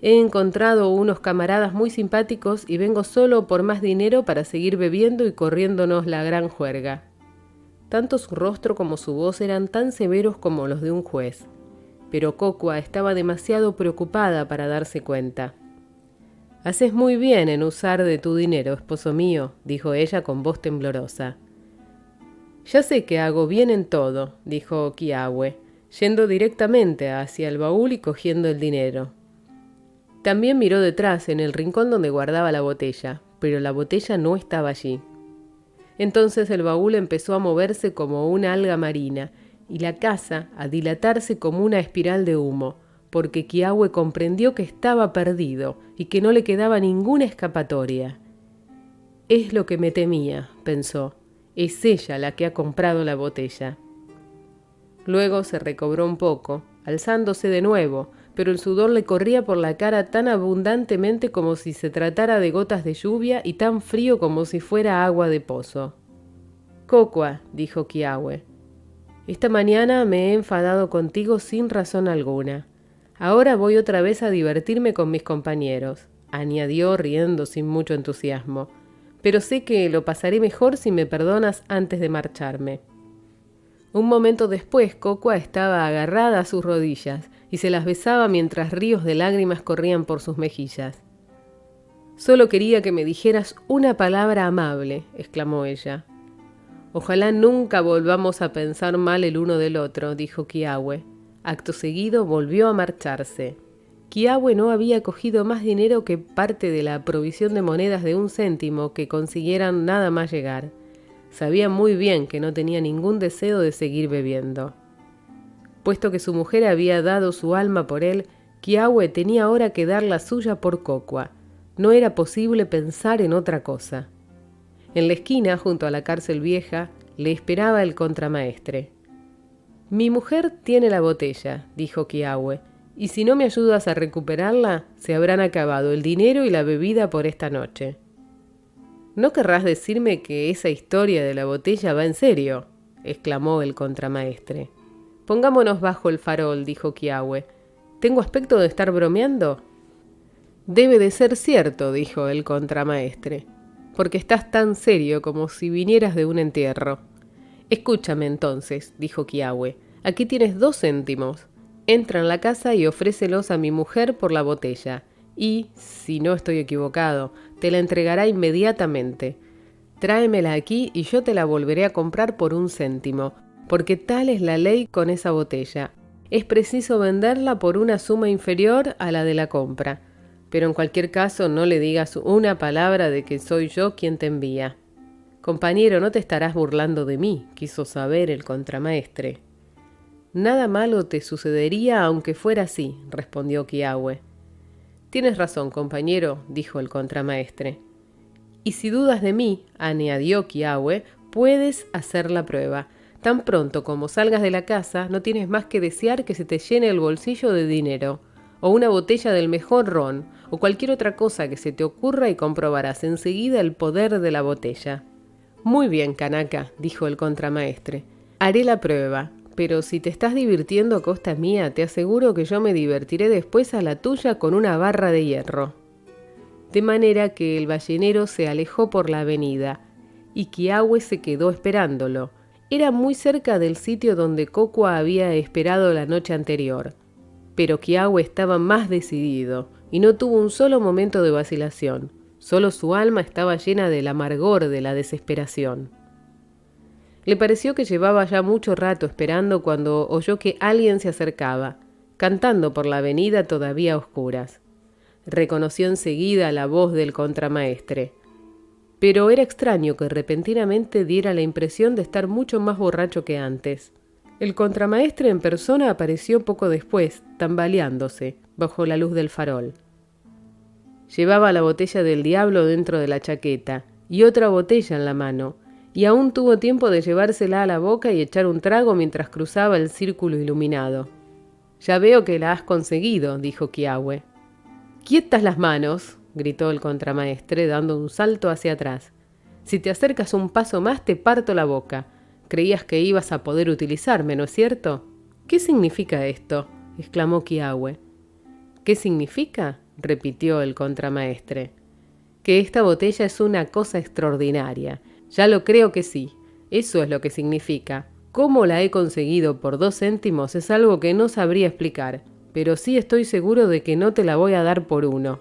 «He encontrado unos camaradas muy simpáticos y vengo solo por más dinero para seguir bebiendo y corriéndonos la gran juerga». Tanto su rostro como su voz eran tan severos como los de un juez, pero Kokwa estaba demasiado preocupada para darse cuenta. «Haces muy bien en usar de tu dinero, esposo mío», dijo ella con voz temblorosa. «Ya sé que hago bien en todo», dijo Kiawe, yendo directamente hacia el baúl y cogiendo el dinero. También miró detrás en el rincón donde guardaba la botella, pero la botella no estaba allí. Entonces el baúl empezó a moverse como una alga marina, y la casa a dilatarse como una espiral de humo, porque Kiawe comprendió que estaba perdido y que no le quedaba ninguna escapatoria. «Es lo que me temía», pensó. «Es ella la que ha comprado la botella». Luego se recobró un poco, alzándose de nuevo, pero el sudor le corría por la cara tan abundantemente como si se tratara de gotas de lluvia y tan frío como si fuera agua de pozo. «Kokua», dijo Kiawe, «esta mañana me he enfadado contigo sin razón alguna. Ahora voy otra vez a divertirme con mis compañeros», añadió riendo sin mucho entusiasmo, «pero sé que lo pasaré mejor si me perdonas antes de marcharme». Un momento después, Kokua estaba agarrada a sus rodillas y se las besaba mientras ríos de lágrimas corrían por sus mejillas. «Solo quería que me dijeras una palabra amable», exclamó ella. «Ojalá nunca volvamos a pensar mal el uno del otro», dijo Kiawe. Acto seguido volvió a marcharse. Kiawe no había cogido más dinero que parte de la provisión de monedas de 1 céntimo que consiguieran nada más llegar. Sabía muy bien que no tenía ningún deseo de seguir bebiendo. Puesto que su mujer había dado su alma por él, Kiawe tenía ahora que dar la suya por Kokua. No era posible pensar en otra cosa. En la esquina, junto a la cárcel vieja, le esperaba el contramaestre. «Mi mujer tiene la botella», dijo Kiawe, «y si no me ayudas a recuperarla, se habrán acabado el dinero y la bebida por esta noche». «¿No querrás decirme que esa historia de la botella va en serio?», exclamó el contramaestre. «Pongámonos bajo el farol», dijo Kiawe. «¿Tengo aspecto de estar bromeando?» «Debe de ser cierto», dijo el contramaestre, «porque estás tan serio como si vinieras de un entierro». «Escúchame entonces», dijo Kiawe, «aquí tienes 2 céntimos. Entra en la casa y ofrécelos a mi mujer por la botella, y, si no estoy equivocado, te la entregará inmediatamente. Tráemela aquí y yo te la volveré a comprar por 1 céntimo, porque tal es la ley con esa botella. Es preciso venderla por una suma inferior a la de la compra, pero en cualquier caso no le digas una palabra de que soy yo quien te envía». «Compañero, no te estarás burlando de mí», quiso saber el contramaestre. «Nada malo te sucedería aunque fuera así», respondió Kiawe. «Tienes razón, compañero», dijo el contramaestre. «Y si dudas de mí», añadió Kiawe, «puedes hacer la prueba. Tan pronto como salgas de la casa, no tienes más que desear que se te llene el bolsillo de dinero, o una botella del mejor ron, o cualquier otra cosa que se te ocurra y comprobarás enseguida el poder de la botella». «Muy bien, Kanaka», dijo el contramaestre. «Haré la prueba, pero si te estás divirtiendo a costa mía, te aseguro que yo me divertiré después a la tuya con una barra de hierro». De manera que el ballenero se alejó por la avenida, y Kiawe se quedó esperándolo. Era muy cerca del sitio donde Kokua había esperado la noche anterior. Pero Kiawe estaba más decidido, y no tuvo un solo momento de vacilación. Solo su alma estaba llena del amargor de la desesperación. Le pareció que llevaba ya mucho rato esperando cuando oyó que alguien se acercaba, cantando por la avenida todavía a oscuras. Reconoció enseguida la voz del contramaestre. Pero era extraño que repentinamente diera la impresión de estar mucho más borracho que antes. El contramaestre en persona apareció poco después, tambaleándose, bajo la luz del farol. Llevaba la botella del diablo dentro de la chaqueta y otra botella en la mano, y aún tuvo tiempo de llevársela a la boca y echar un trago mientras cruzaba el círculo iluminado. «Ya veo que la has conseguido», dijo Kiawe. «¡Quietas las manos!», gritó el contramaestre dando un salto hacia atrás. «Si te acercas un paso más te parto la boca. Creías que ibas a poder utilizarme, ¿no es cierto?». «¿Qué significa esto?», exclamó Kiawe. «¿Qué significa?», repitió el contramaestre. «Que esta botella es una cosa extraordinaria. Ya lo creo que sí. Eso es lo que significa. Cómo la he conseguido por 2 céntimos es algo que no sabría explicar, pero sí estoy seguro de que no te la voy a dar por 1.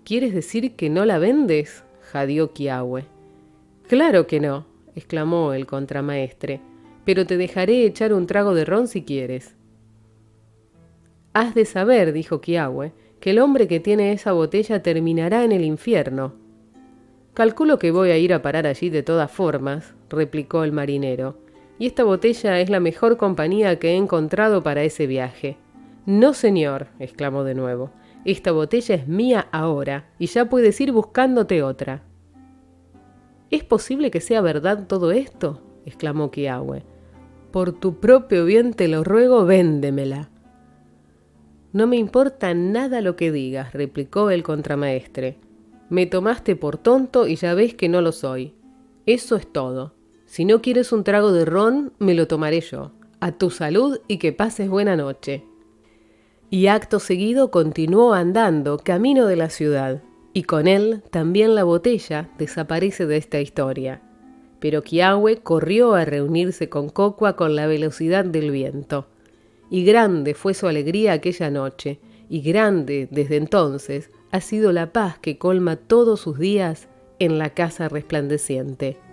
«¿Quieres decir que no la vendes?», jadeó Kiawe. «Claro que no», exclamó el contramaestre, «pero te dejaré echar un trago de ron si quieres». «Has de saber», dijo Kiawe, «que el hombre que tiene esa botella terminará en el infierno». «Calculo que voy a ir a parar allí de todas formas», replicó el marinero, y esta botella es la mejor compañía que he encontrado para ese viaje. No, señor, exclamó de nuevo. Esta botella es mía ahora, y ya puedes ir buscándote otra. ¿Es posible que sea verdad todo esto?, exclamó Kiawe. Por tu propio bien te lo ruego, véndemela. No me importa nada lo que digas, replicó el contramaestre. Me tomaste por tonto y ya ves que no lo soy. Eso es todo. Si no quieres un trago de ron, me lo tomaré yo. A tu salud y que pases buena noche. Y acto seguido continuó andando camino de la ciudad, y con él también la botella desaparece de esta historia. Pero Kiawe corrió a reunirse con Cocua con la velocidad del viento. Y grande fue su alegría aquella noche, y grande desde entonces ha sido la paz que colma todos sus días en la casa resplandeciente.